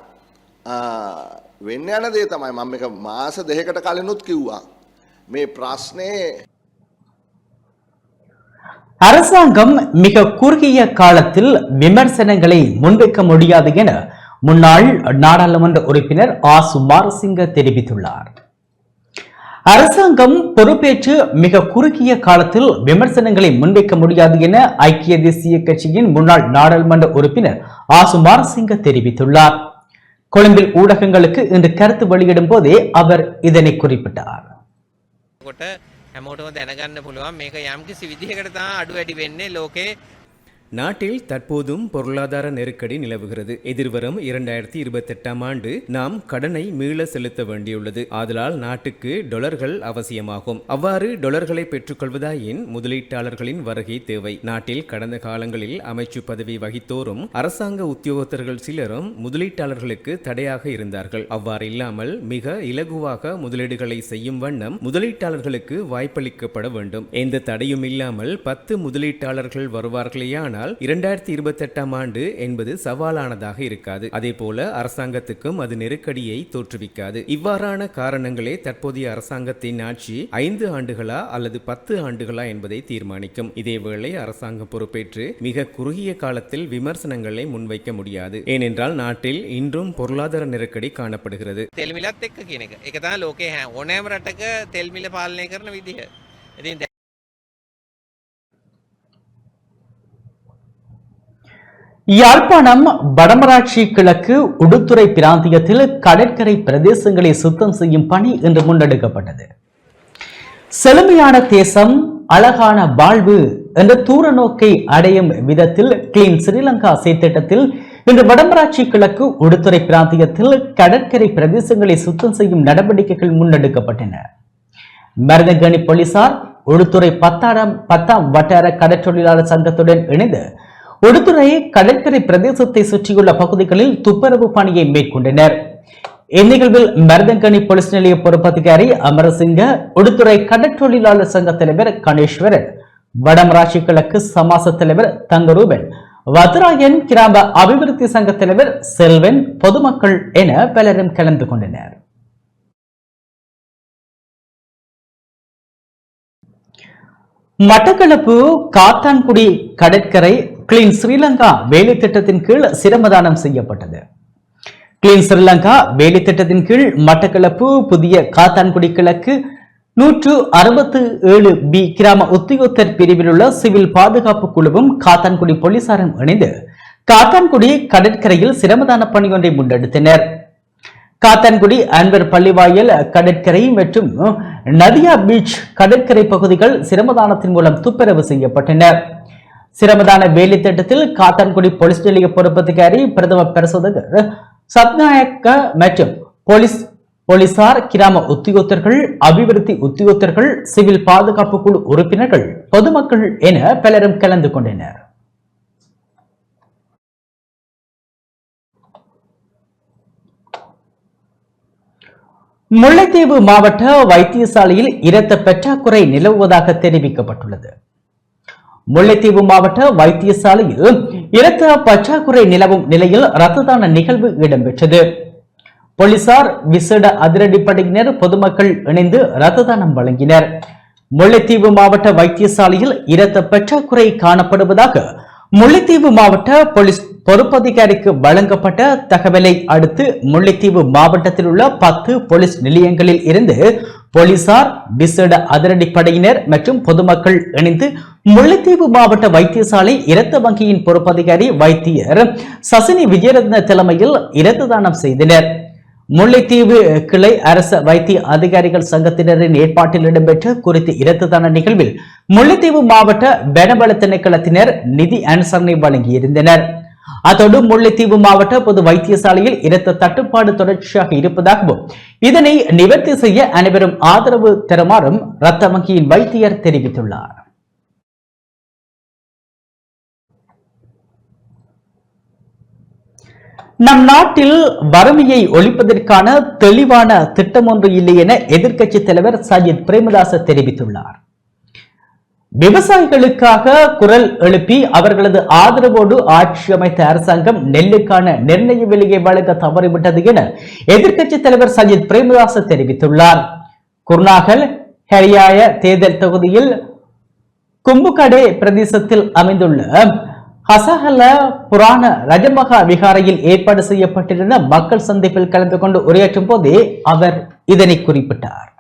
වෙන්න යන දේ තමයි මම මේක මාස දෙකකට කලිනුත් කිව්වා මේ ප්‍රශ්නේ அரசாங்கம் மிக குறுகிய காலத்தில் விமர்சனங்களை முன்வைக்க முடியாது என முன்னாள் நாடாளுமன்ற உறுப்பினர் ஆசு மாரசிங்க தெரிவித்துள்ளார். அரசாங்கம் பொறுப்பேற்று மிக குறுகிய காலத்தில் விமர்சனங்களை முன்வைக்க முடியாது என ஐக்கிய தேசிய கட்சியின் முன்னாள் நாடாளுமன்ற உறுப்பினர் ஆசு மாரசிங்க தெரிவித்துள்ளார். கொழும்பில் ஊடகங்களுக்கு இன்று கருத்து வெளியிடும் போதே அவர் இதனை குறிப்பிட்டார். நாட்டில் தற்போதும் பொருளாதார நெருக்கடி நிலவுகிறது. எதிர்வரும் 2028 ஆண்டு நாம் கடனை மீள செலுத்த வேண்டியுள்ளது. ஆதலால் நாட்டுக்கு டொலர்கள் அவசியமாகும். அவ்வாறு டொலர்களை பெற்றுக்கொள்வதாயின் முதலீட்டாளர்களின் வருகை தேவை. நாட்டில் கடந்த காலங்களில் அமைச்சு பதவி வகித்தோரும் அரசாங்க உத்தியோகத்தர்கள் சிலரும் முதலீட்டாளர்களுக்கு தடையாக இருந்தார்கள். அவ்வாறு இல்லாமல் மிக இலகுவாக முதலீடுகளை செய்யும் வண்ணம் முதலீட்டாளர்களுக்கு வாய்ப்பளிக்கப்பட வேண்டும். எந்த தடையும் இல்லாமல் 10 முதலீட்டாளர்கள் வருவார்களேயானால் 2028 ஆண்டு என்பது சவாலானதாக இருக்காது. அதே போல அரசாங்கத்துக்கும் அது நெருக்கடியை தோற்றுவிக்காது. இவ்வாறான காரணங்களே தற்போதைய அரசாங்கத்தின் ஆட்சி 5 ஆண்டுகளா அல்லது 10 ஆண்டுகளா என்பதை தீர்மானிக்கும். இதேவேளை அரசாங்கம் பொறுப்பேற்று மிக குறுகிய காலத்தில் விமர்சனங்களை முன்வைக்க முடியாது. ஏனென்றால் நாட்டில் இன்றும் பொருளாதார நெருக்கடி காணப்படுகிறது. யாழ்ப்பாணம் வடமராட்சி கிழக்கு உடுத்துறை பிராந்தியத்தில் கடற்கரை பிரதேசங்களை சுத்தம் செய்யும் பணி இன்று முன்னெடுக்கப்பட்டது. செழுமையான தேசம் அழகான வாழ்வு என்ற தூர நோக்கை அடையும் விதத்தில் கிளீன் ஸ்ரீலங்கா செயற்திட்டத்தில் இன்று வடமராட்சி கிழக்கு உடுத்துறை பிராந்தியத்தில் கடற்கரை பிரதேசங்களை சுத்தம் செய்யும் நடவடிக்கைகள் முன்னெடுக்கப்பட்டன. மருதங்கணி போலீசார் உடுத்துறை 10ஆம் வட்டார கடற்றொழிலாளர் சங்கத்துடன் இணைந்து உடுத்துறை கடற்கரை பிரதேசத்தை சுற்றியுள்ள பகுதிகளில் துப்புரவு பணியை மேற்கொண்டனர். இந்நிகழ்வில் மருதங்கணி போலீஸ் நிலைய பொறுப்பதிகாரி அமரசிங்க, உடுத்துறை கடற்றொழிலாளர் சங்க தலைவர் கணேஸ்வரன், வடமராட்சி கிழக்கு சமாச தலைவர் தங்கரூபன், வத்ராயன் கிராம அபிவிருத்தி சங்க தலைவர் செல்வன், பொதுமக்கள் என பலரும் கலந்து கொண்டனர். மட்டக்களப்பு காத்தான்குடி கடற்கரை கிளீன் ஸ்ரீலங்கா வேலை திட்டத்தின் கீழ் சிரமதானம் செய்யப்பட்டது. கிளீன் ஸ்ரீலங்கா வேலை திட்டத்தின் கீழ் மட்டக்களப்பு புதிய காத்தான்குடி கிழக்கு 167B கிராம உத்தியோகத்தர் பிரிவில் உள்ள சிவில் பாதுகாப்பு குழுவும் காத்தான்குடி போலீசாரும் இணைந்து காத்தான்குடி கடற்கரையில் சிரமதான பணி ஒன்றை முன்னெடுத்தனர். காத்தான்குடி அன்வர் பள்ளிவாயல் கடற்கரை மற்றும் நதியா பீச் கடற்கரை பகுதிகள் சிரமதானத்தின் மூலம் துப்புரவு செய்யப்பட்டன. சிரமதான வேலை திட்டத்தில் காத்தான்குடி போலீஸ் நிலைய பொறுப்பதிகாரி பிரதம பரிசோதகர் சத்நாயக்க மற்றும் போலீசார், கிராம உத்தியோகத்தர்கள், அபிவிருத்தி உத்தியோகத்தர்கள், சிவில் பாதுகாப்பு குழு உறுப்பினர்கள், பொதுமக்கள் என பலரும் கலந்து கொண்டனர். முல்லைத்தீவு மாவட்ட வைத்தியசாலையில் இரத்த பற்றாக்குறை நிலவுவதாக தெரிவிக்கப்பட்டுள்ளது. முல்லைத்தீவு மாவட்ட வைத்தியசாலையில் இரத்த பற்றாக்குறை நிலவும் நிலையில் இரத்த தான நிகழ்வு இடம்பெற்றது. போலீசார், விசேட அதிரடிப்படையினர், பொதுமக்கள் இணைந்து இரத்த தானம் வழங்கினர். முல்லைத்தீவு மாவட்ட வைத்தியசாலையில் இரத்த பற்றாக்குறை காணப்படுவதாக முல்லைத்தீவு மாவட்ட போலீஸ் பொறுப்பதிகாரிக்கு வழங்கப்பட்ட தகவலை அடுத்து முல்லைத்தீவு மாவட்டத்தில் உள்ள 10 போலீஸ் நிலையங்களில் இருந்து போலீசார், விசேட அதிரடிப்படையினர் மற்றும் பொதுமக்கள் இணைந்து முல்லைத்தீவு மாவட்ட வைத்தியசாலை இரத்த வங்கியின் பொறுப்பதிகாரி வைத்தியர் சசினி விஜயரத்ன தலைமையில் இரத்த தானம் செய்தனர். முல்லைத்தீவு கிளை அரச வைத்திய அதிகாரிகள் சங்கத்தினரின் ஏற்பாட்டில் இடம்பெற்ற குறித்த இரத்த தான நிகழ்வில் முல்லைத்தீவு மாவட்ட வனவள திணைக்களத்தினர் நிதி அனுசரணை வழங்கியிருந்தனர். அதோடு முல்லைத்தீவு மாவட்ட பொது வைத்தியசாலையில் இரத்த தட்டுப்பாடு தொடர்ச்சியாக இருப்பதாகவும் இதனை நிவர்த்தி செய்ய அனைவரும் ஆதரவு தருமாறும் இரத்த வங்கியின் வைத்தியர் தெரிவித்துள்ளார். நம் நாட்டில் வறுமையை ஒழிப்பதற்கான தெளிவான திட்டம் ஒன்று இல்லை என எதிர்க்கட்சி தலைவர் சஜித் பிரேமதாச தெரிவித்துள்ளார். விவசாயிகளுக்காக குரல் எழுப்பி அவர்களது ஆதரவோடு ஆட்சி அமைத்த அரசாங்கம் நெல்லுக்கான நிர்ணய விலையை வழங்க தவறிவிட்டது என எதிர்க்கட்சி தலைவர் சஜித் பிரேமதாச தெரிவித்துள்ளார். குர்நாகல் ஹரியாய தேர்தல் தொகுதியில் கும்புகடே பிரதேசத்தில் அமைந்துள்ள ஹசஹல புராண ரஜமகா விகாரையில் ஏற்பாடு செய்யப்பட்டிருந்த மக்கள் சந்திப்பில் கலந்து கொண்டு உரையாற்றும் போதே அவர் இதனை குறிப்பிட்டார்.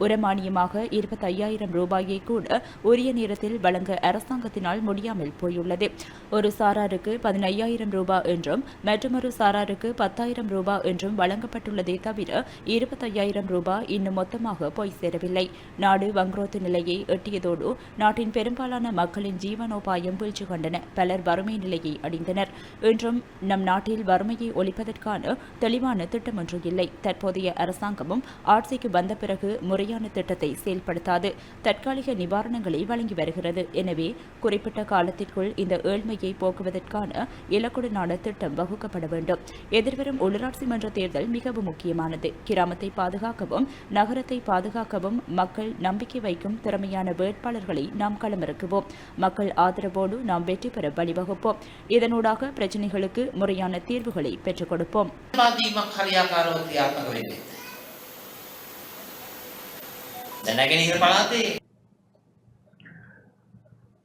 உரமானியமாக 25,000 ரூபாயை கூட உரிய நேரத்தில் வழங்க அரசாங்கத்தினால் முடியாமல் போயுள்ளது. ஒரு சாராருக்கு 15,000 ரூபாய் என்றும் மற்றொரு சாராருக்கு 10,000 ரூபாய் என்றும் வழங்கப்பட்டுள்ளதே தவிர 25,000 ரூபாய் இன்னும் மொத்தமாக போய் சேரவில்லை. நாடு வங்குரோத்து நிலையை எட்டியதோடு நாட்டின் பெரும்பாலான மக்களின் ஜீவனோபாயம் வீழ்ச்சி கண்டன. பலர் வறுமை நிலையை அடைந்தனர். இன்றும் நம் நாட்டில் வறுமையை ஒழிப்பதற்கான தெளிவான திட்டம் ஒன்று இல்லை. தற்போதைய அரசாங்கமும் ஆட்சிக்கு வந்த பிறகு முறையான திட்டத்தை செயல்படுத்தாது தற்காலிக நிவாரணங்களை வழங்கி வருகிறது. எனவே குறிப்பிட்ட காலத்திற்குள் இந்த ஏழ்மையை போக்குவதற்கான இலக்குடனான திட்டம் வகுக்கப்பட வேண்டும். எதிர்வரும் உள்ளாட்சி மன்ற தேர்தல் மிகவும் முக்கியமானது. கிராமத்தை பாதுகாக்கவும் நகரத்தை பாதுகாக்கவும் மக்கள் நம்பிக்கை வைக்கும் திறமையான வேட்பாளர்களை நாம் களமிறக்குவோம். மக்கள் ஆதரவோடு நாம் வெற்றி பெற வழிவகுப்போம். இதனூடாக பிரச்சினைகளுக்கு முறையான தீர்வுகளை பெற்றுக் கொடுப்போம்.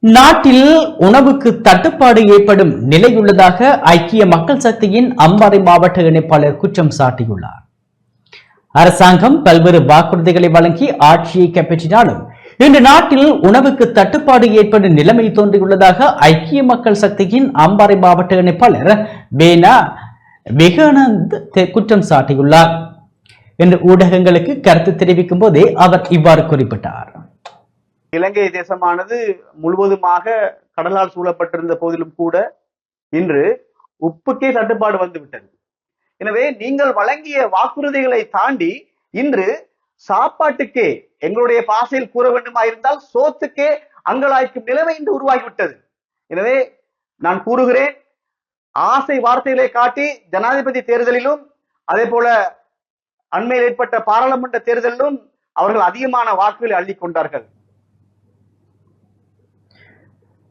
நாட்டில் உணவுக்கு தட்டுப்பாடு ஏற்படும் நிலையுள்ளதாக ஐக்கிய மக்கள் சக்தியின் அம்பாறை மாவட்ட இணைப்பாளர் குற்றம் சாட்டியுள்ளார். அரசாங்கம் பல்வேறு வாக்குறுதிகளை வழங்கி ஆட்சியை கைப்பற்றினாலும் இன்று நாட்டில் உணவுக்கு தட்டுப்பாடு ஏற்படும் நிலைமை தோன்றியுள்ளதாக ஐக்கிய மக்கள் சக்தியின் அம்பாறை மாவட்ட இணைப்பாளர் வேனா விகானந்த் குற்றம் சாட்டியுள்ளார். என்று ஊடகங்களுக்கு கருத்து தெரிவிக்கும் போதே அவர் இவ்வாறு குறிப்பிட்டார். இலங்கை தேசமானது முழுவதுமாக கடலால் சூழப்பட்டிருந்த போதிலும் கூட இன்று உப்புக்கே தட்டுப்பாடு வந்துவிட்டது. எனவே நீங்கள் வழங்கிய வாக்குறுதிகளை தாண்டி இன்று சாப்பாட்டுக்கே, எங்களுடைய பாசையில் கூற வேண்டுமாயிருந்தால் சோத்துக்கே அங்கலாய்க்கும் நிலைமை இன்று உருவாகிவிட்டது. எனவே நான் கூறுகிறேன், ஆசை வார்த்தைகளை காட்டி ஜனாதிபதி தேர்தலிலும் அதே போல அண்மையில் ஏற்பட்ட பாராளுமன்ற தேர்தலிலும் அவர்கள் அதிகமான வாக்குகளை அள்ளிக் கொண்டார்கள்.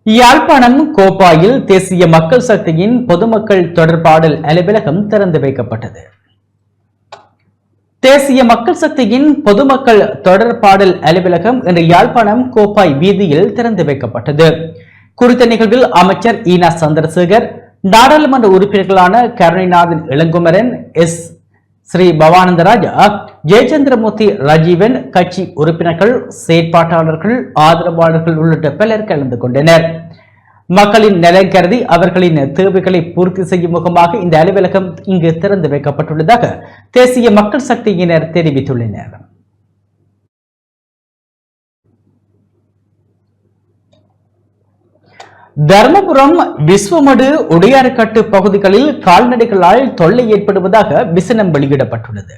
யாழ்ப்பாணம் கோப்பாயில் தேசிய மக்கள் சக்தியின் பொதுமக்கள் தொடர்பாடல் அலுவலகம் திறந்து வைக்கப்பட்டது. தேசிய மக்கள் சக்தியின் பொதுமக்கள் தொடர்பாடல் அலுவலகம் இன்று யாழ்ப்பாணம் கோப்பாய் வீதியில் திறந்து வைக்கப்பட்டது. குறித்த நிகழ்வில் அமைச்சர் ஈனா சந்திரசேகர், நாடாளுமன்ற உறுப்பினர்களான கருணைநாதன் இளங்குமரன், எஸ் ஸ்ரீ பவானந்தராஜா, ஜெயச்சந்திரமூர்த்தி, ராஜீவன், கட்சி உறுப்பினர்கள், செயற்பாட்டாளர்கள், ஆதரவாளர்கள் உள்ளிட்ட பலர் கலந்து கொண்டனர். மக்களின் நலன் கருதி அவர்களின் தேவைகளை பூர்த்தி செய்யும் முகமாக இந்த அலுவலகம் இங்கு திறந்து வைக்கப்பட்டுள்ளதாக தேசிய மக்கள் சக்தியினர் தெரிவித்துள்ளனர். தர்மபுரம் விஸ்வமடு உடையார்கட்டு பகுதிகளில் கால்நடைகளால் தொல்லை ஏற்படுவதாக விசனம் வெளியிடப்பட்டுள்ளது.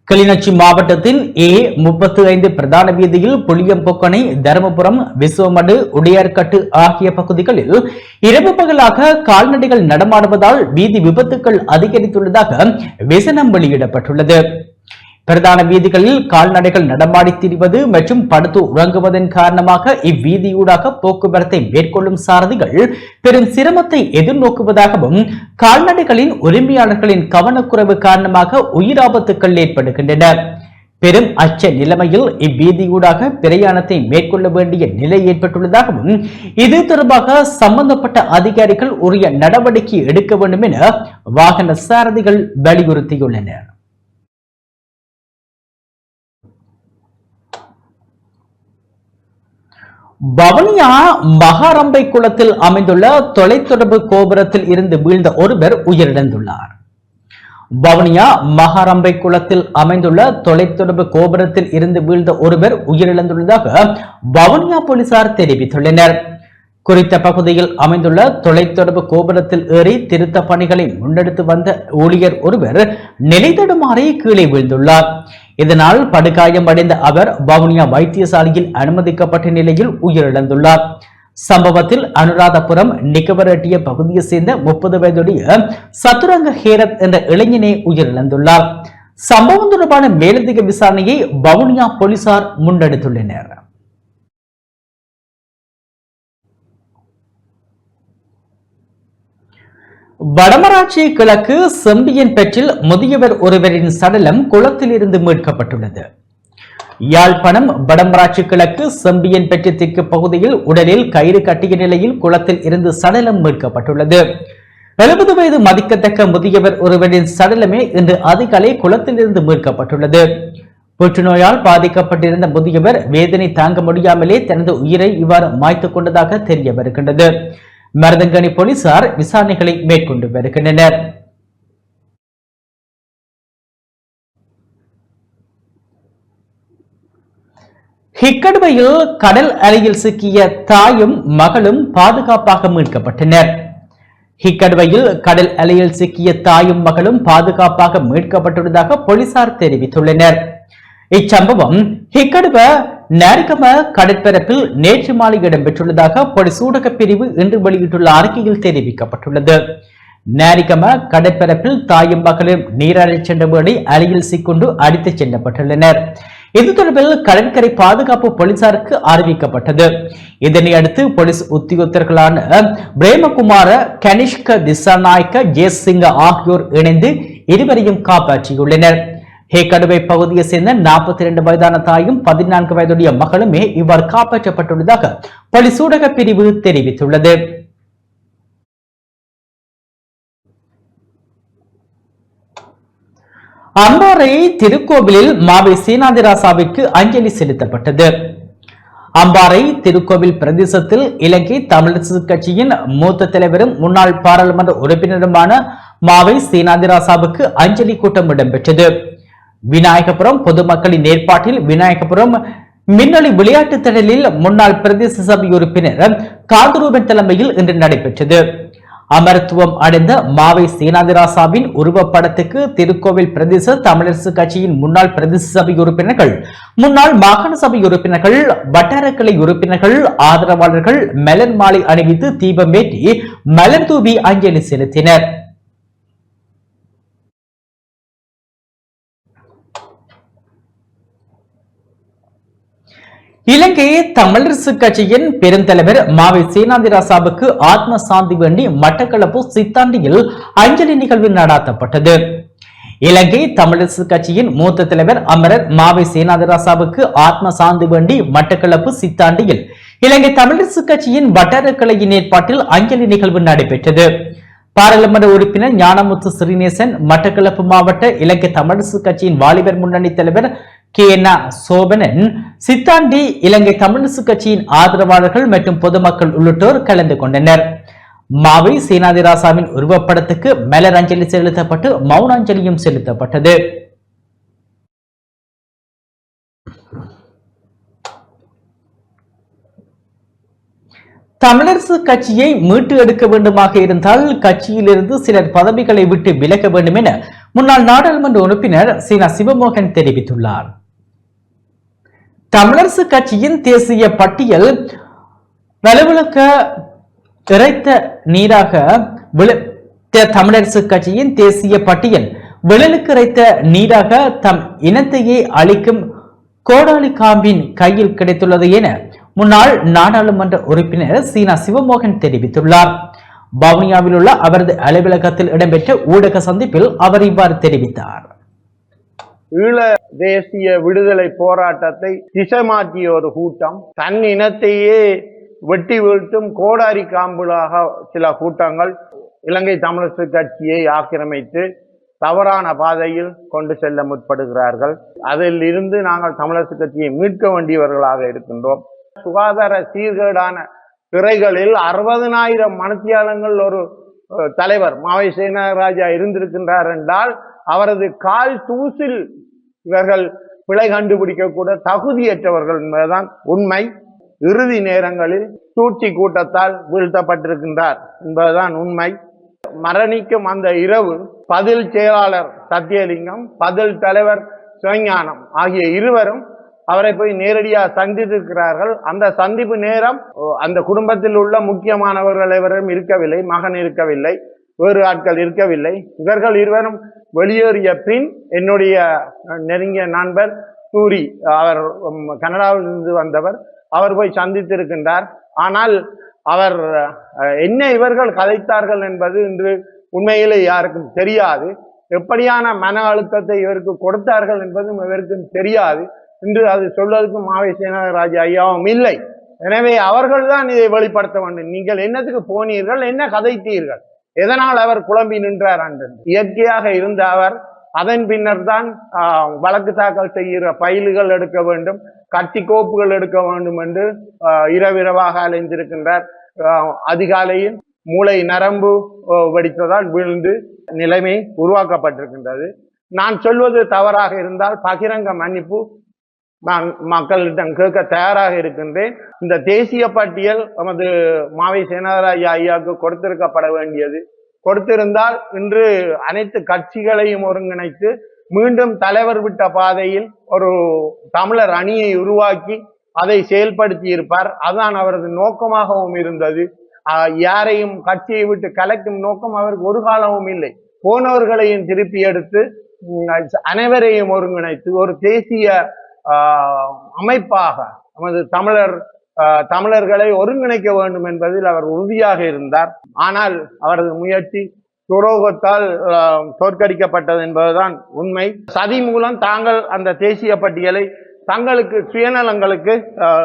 கிளிநொச்சி மாவட்டத்தின் A35 பிரதான வீதியில் புளியம்பொக்கனை, தர்மபுரம், விஸ்வமடு, உடையார்கட்டு ஆகிய பகுதிகளில் இரவு பகலாக கால்நடைகள் நடமாடுவதால் வீதி விபத்துக்கள் அதிகரித்துள்ளதாக விசனம் வெளியிடப்பட்டுள்ளது. பிரதான வீதிகளில் கால்நடைகள் நடமாடி திரிவது மற்றும் படுத்து உறங்குவதன் காரணமாக இவ்வீதியூடாக போக்குவரத்தை மேற்கொள்ளும் சாரதிகள் பெரும் சிரமத்தை எதிர்நோக்குவதாகவும் கால்நடைகளின் உரிமையாளர்களின் கவனக்குறைவு காரணமாக உயிராபத்துக்கள் ஏற்படுகின்றன. பெரும் அச்ச நிலைமையில் இவ்வீதியூடாக பிரயாணத்தை மேற்கொள்ள வேண்டிய நிலை ஏற்பட்டுள்ளதாகவும் இது தொடர்பாக சம்பந்தப்பட்ட அதிகாரிகள் உரிய நடவடிக்கை எடுக்க வேண்டும் என வாகன சாரதிகள் வலியுறுத்தியுள்ளனர். வவுனியா மகாரம்பை குளத்தில் அமைந்துள்ள தொலைத்தொடர்பு கோபுரத்தில் இருந்து வீழ்ந்த ஒருவர் உயிரிழந்துள்ளார். வவுனியா மகாரம்பை குளத்தில் அமைந்துள்ள தொலைத்தொடர்பு கோபுரத்தில் இருந்து வீழ்ந்த ஒருவர் உயிரிழந்துள்ளதாக வவுனியா போலீசார் தெரிவித்துள்ளனர். குறித்த பகுதியில் அமைந்துள்ள தொலைத்தொடர்பு கோபுரத்தில் ஏறி திருத்த பணிகளை முன்னெடுத்து வந்த ஊழியர் ஒருவர் நிலை தடுமாறி கீழே வீழ்ந்துள்ளார். இதனால் படுகாயம் அடைந்த அவர் வவுனியா வைத்தியசாலையில் அனுமதிக்கப்பட்ட நிலையில் உயிரிழந்துள்ளார். சம்பவத்தில் அனுராதபுரம் நிக்கவரட்டிய பகுதியை சேர்ந்த 30 வயதுடைய சதுரங்க ஹேரத் என்ற இளைஞனே உயிரிழந்துள்ளார். சம்பவம் தொடர்பான மேலதிக விசாரணையை வவுனியா போலீசார் முன்னெடுத்துள்ளனர். வடமராட்சி கிழக்கு செம்பியன் பெற்றில் முதியவர் ஒருவரின் சடலம் குளத்தில் இருந்து மீட்கப்பட்டுள்ளது. யாழ்ப்பாணம் வடமராட்சி கிழக்கு செம்பியன் பெற்று தெற்கு பகுதியில் உடலில் கயிறு கட்டிய நிலையில் குளத்தில் இருந்து சடலம் மீட்கப்பட்டுள்ளது. 70 வயது மதிக்கத்தக்க முதியவர் ஒருவரின் சடலமே இன்று அதிகாலை குளத்தில் இருந்து மீட்கப்பட்டுள்ளது. புற்றுநோயால் பாதிக்கப்பட்டிருந்த முதியவர் வேதனை தாங்க முடியாமலே தனது உயிரை இவ்வாறு மாய்த்துக் கொண்டதாக தெரிய வருகின்றது. மருதங்கனி போலீசார் விசாரணைகளை மேற்கொண்டு வருகின்றனர். ஹிக்கடுவையில் கடல் அலையில் சிக்கிய தாயும் மகளும் பாதுகாப்பாக மீட்கப்பட்டனர். ஹிக்கடுவையில் கடல் அலையில் சிக்கிய தாயும் மகளும் பாதுகாப்பாக மீட்கப்பட்டுள்ளதாக போலீசார் தெரிவித்துள்ளனர். இச்சம்பவம் ஹிக்கடுவ நாரிகம கடற்பரப்பில் நேற்று மாலை இடம்பெற்றுள்ளதாக போலீஸ் ஊடக பிரிவு இன்று வெளியிட்டுள்ள அறிக்கையில் தெரிவிக்கப்பட்டுள்ளது. நாரிகம கடற்பரப்பில் தாயும் மகளும் நீராடச் சென்ற வேளை அலையில் சிக்கொண்டு அடித்துச் செல்லப்பட்டுள்ளனர். இது தொடர்பில் கடற்கரை பாதுகாப்பு போலீசாருக்கு அறிவிக்கப்பட்டது. இதனை அடுத்து போலீஸ் உத்தியோகத்தர்களான பிரேமகுமார, கனிஷ்க திசாநாயக்க, ஜெயசிங்க ஆகியோர் இணைந்து இருவரையும் காப்பாற்றியுள்ளனர். ஹேக்கடுவை பகுதியை சேர்ந்த 42 வயதான தாயும் 14 வயதுடைய மகளுமே இவ்வாறு காப்பாற்றப்பட்டுள்ளதாக போலீஸ் ஊடக பிரிவு தெரிவித்துள்ளது. அம்பாறை திருக்கோவிலில் மாவை சீனாதிராசாவிற்கு அஞ்சலி செலுத்தப்பட்டது. அம்பாறை திருக்கோவில் பிரதேசத்தில் இலங்கை தமிழரசு கட்சியின் மூத்த தலைவரும் முன்னாள் பாராளுமன்ற உறுப்பினருமான மாவை சீனாதிராசாவுக்கு அஞ்சலி கூட்டம் இடம்பெற்றது. விநாயகபுரம் பொதுமக்களின் ஏற்பாட்டில் விநாயகபுரம் மின்னொலி விளையாட்டு திடலில் முன்னாள் பிரதேச சபை உறுப்பினர் காந்தரூபன் தலைமையில் இன்று நடைபெற்றது. அமரத்துவம் அடைந்த மாவை சீனாதிராசாவின் உருவப்படத்துக்கு திருக்கோவில் பிரதேச தமிழரசு கட்சியின் முன்னாள் பிரதேச சபை உறுப்பினர்கள், முன்னாள் மாகாண சபை உறுப்பினர்கள், வட்டாரக்கிளை உறுப்பினர்கள், ஆதரவாளர்கள் மலர் மாலை அணிவித்து தீபமேற்றி மலர் தூவி அஞ்சலி செலுத்தினர். இலங்கை தமிழரசு கட்சியின் பெருந்தலைவர் மாவை சீனாதிராசாவுக்கு ஆத்ம சாந்தி வேண்டி மட்டக்களப்பு சித்தாண்டியில் அஞ்சலி நிகழ்வு நடாத்தப்பட்டது. இலங்கை தமிழரசு கட்சியின் மூத்த தலைவர் அமரர் மாவை சீனாதிராசாவுக்கு ஆத்ம சாந்தி வேண்டி மட்டக்களப்பு சித்தாண்டியில் இலங்கை தமிழரசு கட்சியின் வட்டார கிளையின் ஏற்பாட்டில் அஞ்சலி நிகழ்வு நடைபெற்றது. பாராளுமன்ற உறுப்பினர் ஞானமுத்து ஸ்ரீநேசன், மட்டக்களப்பு மாவட்ட இலங்கை தமிழரசு கட்சியின் வாலிபர் முன்னணி தலைவர் கேனா சோபனன், சித்தாண்டி இலங்கை தமிழரசு கட்சியின் ஆதரவாளர்கள் மற்றும் பொதுமக்கள் உள்ளிட்டோர் கலந்து கொண்டனர். மாவை சீனாதிராசாவின் உருவப்படத்துக்கு மலர் அஞ்சலி செலுத்தப்பட்டு மௌனாஞ்சலியும் செலுத்தப்பட்டது. தமிழரசு கட்சியை மீட்டு எடுக்க வேண்டுமாக இருந்தால் கட்சியிலிருந்து சிலர் பதவிகளை விட்டு விலக வேண்டும் என முன்னாள் நாடாளுமன்ற உறுப்பினர் சீனா சிவமோகன் தெரிவித்துள்ளார். தமிழரசு கட்சியின் தேசிய பட்டியல் வலுவிழக்க இறைத்த நீராக தமிழரசு கட்சியின் தேசிய பட்டியல் விழலுக்கு இறைத்த நீராக தம் இனத்தையே அளிக்கும் கோடாலி காம்பின் கையில் கிடைத்துள்ளது என முன்னாள் நாடாளுமன்ற உறுப்பினர் சீனா சிவமோகன் தெரிவித்துள்ளார். வவுனியாவில் உள்ள அவரது அலுவலகத்தில் இடம்பெற்ற ஊடக சந்திப்பில் அவர் இவ்வாறு தெரிவித்தார். ஈழ தேசிய விடுதலை போராட்டத்தை திசை மாற்றிய ஒரு கூட்டம், தன் இனத்தையே வெட்டி வீழ்த்தும் கோடாரி காம்புலாக சில கூட்டங்கள் இலங்கை தமிழரசு கட்சியை ஆக்கிரமித்து தவறான பாதையில் கொண்டு செல்ல முற்படுகிறார்கள். அதில் இருந்து நாங்கள் தமிழரசு கட்சியை மீட்க வேண்டியவர்களாக இருக்கின்றோம். சுகாதார சீர்கேடான துறைகளில் 60,000 மணித்தியாலங்கள் ஒரு தலைவர் மாவை சேனாராஜா இருந்திருக்கின்றார் என்றால் அவரது கால் தூசில் இவர்கள் பிழை கண்டுபிடிக்க கூட தகுதியற்றவர்கள் என்பதுதான் உண்மை. இறுதி நேரங்களில் சூழ்ச்சி கூட்டத்தால் வீழ்த்தப்பட்டிருக்கின்றார் என்பதுதான் உண்மை. மரணிக்கும் அந்த இரவு பதில் செயலாளர் சத்தியலிங்கம், பதில் தலைவர் சிவஞானம் ஆகிய இருவரும் அவரை போய் நேரடியாக சந்தித்திருக்கிறார்கள். அந்த சந்திப்பு நேரம் அந்த குடும்பத்தில் உள்ள முக்கியமானவர்கள் எவரும் இருக்கவில்லை, மகன் இருக்கவில்லை, வேறு ஆட்கள் இருக்கவில்லை. இவர்கள் இருவரும் வெளியேறிய பின் என்னுடைய நெருங்கிய நண்பர் சூரி, அவர் கனடாவிலிருந்து வந்தவர், அவர் போய் சந்தித்திருக்கின்றார். ஆனால் அவர் என்ன இவர்கள் கதைத்தார்கள் என்பது இன்று உண்மையிலே யாருக்கும் தெரியாது. எப்படியான மன அழுத்தத்தை இவருக்கு கொடுத்தார்கள் என்பதும் இவருக்கும் தெரியாது. இன்று அது சொல்வதற்கு மாவை சேனாராஜா ஐயாவும் இல்லை. எனவே அவர்கள் தான் இதை வெளிப்படுத்த வேண்டும். நீங்கள் என்னத்துக்கு போனீர்கள், என்ன கதைத்தீர்கள், எதனால் அவர் குழம்பி நின்றார் என்று. இயற்கையாக இருந்த அவர் அதன் பின்னர் தான் வழக்கு தாக்கல் செய்கிற பயில்கள் எடுக்க வேண்டும், கட்டி கோப்புகள் எடுக்க வேண்டும் என்று இரவிரவாக அலைந்திருக்கின்றார். அதிகாலையில் மூளை நரம்பு வெடித்ததால் விழுந்து நிலைமை உருவாக்கப்பட்டிருக்கின்றது. நான் சொல்வது தவறாக இருந்தால் பகிரங்க மன்னிப்பு நான் மக்களிடம் கேட்க தயாராக இருக்கின்றேன். இந்த தேசிய பட்டியல் நமது மாவை சேனாராஜா ஐயாவுக்கு கொடுத்திருக்கப்பட வேண்டியது. கொடுத்திருந்தால் இன்று அனைத்து கட்சிகளையும் ஒருங்கிணைத்து மீண்டும் தலைவர் விட்ட பாதையில் ஒரு தமிழர் அணியை உருவாக்கி அதை செயல்படுத்தி இருப்பார். அதுதான் அவரது நோக்கமாகவும் இருந்தது. யாரையும் கட்சியை விட்டு கலைக்கும் நோக்கம் அவருக்கு ஒரு காலமும் இல்லை. போனவர்களையும் திருப்பி எடுத்து அனைவரையும் ஒருங்கிணைத்து ஒரு தேசிய அமைப்பாக நமது தமிழர்களை ஒருங்கிணைக்க வேண்டும் என்பதில் அவர் உறுதியாக இருந்தார். ஆனால் அவரது முயற்சி துரோகத்தால் தோற்கடிக்கப்பட்டது என்பதுதான் உண்மை. சதி மூலம் தாங்கள் அந்த தேசிய பட்டியலை தங்களுக்கு சுயநலங்களுக்கு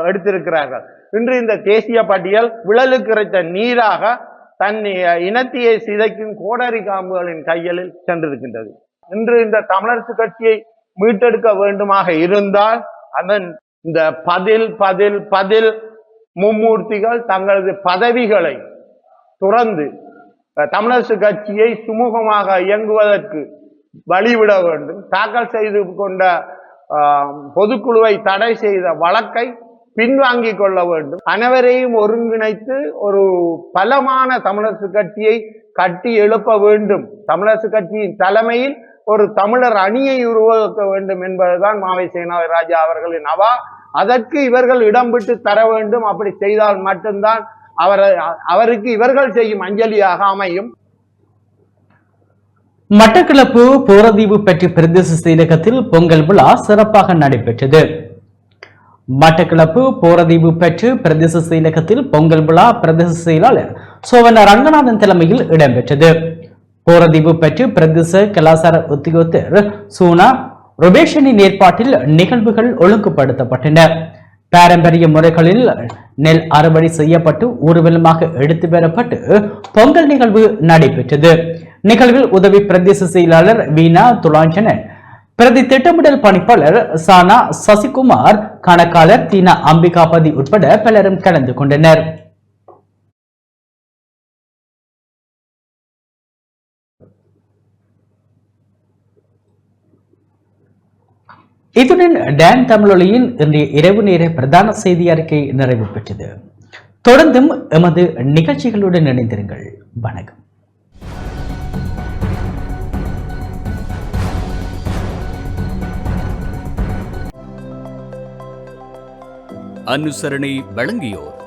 எடுத்திருக்கிறார்கள். இன்று இந்த தேசிய பட்டியல் விழலுக்கு இறைத்த நீராக தன் இனத்தையை சிதைக்கும் கோடாரி காம்புகளின் கைகளில் சென்றிருக்கின்றது. இன்று இந்த தமிழரசு கட்சியை மீட்டெடுக்க வேண்டுமாக இருந்தால் அதன் இந்த பதில் மும்மூர்த்திகள் தங்களது பதவிகளை துறந்து தமிழரசு கட்சியை சுமூகமாக இயங்குவதற்கு வழிவிட வேண்டும். தாக்கல் செய்து கொண்ட பொதுக்குழுவை தடை செய்த வழக்கை பின்வாங்கிக் கொள்ள வேண்டும். அனைவரையும் ஒருங்கிணைத்து ஒரு பலமான தமிழரசு கட்சியை கட்டி எழுப்ப வேண்டும். தமிழரசு கட்சியின் தலைமையில் ஒரு தமிழர் அணியை உருவாக்க வேண்டும் என்பதுதான் மாவை சேனாராஜா அவர்களின் அவா. அதற்கு இவர்கள் இடம் விட்டு தர வேண்டும். அப்படி செய்தால் மட்டும்தான் அவருக்கு இவர்கள் செய்யும் அஞ்சலியாக அமையும். மட்டக்களப்பு போரதீவு பெற்ற பிரதேச செயலகத்தில் பொங்கல் விழா சிறப்பாக நடைபெற்றது. மட்டக்களப்பு போரதீவு பெற்று பிரதேச செயலகத்தில் பொங்கல் விழா பிரதேச செயலாளர் சோவன ரங்கநாதன் தலைமையில் இடம்பெற்றது. போரதீவு பெற்று பிரதேச கலாசார உத்தியோகத்தர் சூனா ரொபேஷனின் ஏற்பாட்டில் நிகழ்வுகள் ஒழுங்குபடுத்தப்பட்டன. பாரம்பரிய முறைகளில் நெல் அறுவடை செய்யப்பட்டு ஊர்வலமாக எடுத்து வரப்பட்டு பொங்கல் நிகழ்வு நடைபெற்றது. நிகழ்வில் உதவி பிரதேச செயலாளர் வீணா துலாஞ்சனன், பிரதி திட்டமிடல் பணிப்பாளர் சானா சசிகுமார், கணக்காளர் தீனா அம்பிகாபதி உட்பட பலரும் கலந்து கொண்டனர். இத்துடன் டான் தமிழொலியின் இன்றைய இரவு நேர பிரதான செய்தி அறிக்கை நிறைவு பெற்றது. தொடர்ந்தும் எமது நிகழ்ச்சிகளுடன் இணைந்திருங்கள். வணக்கம். அனுசரணை வழங்கியோர்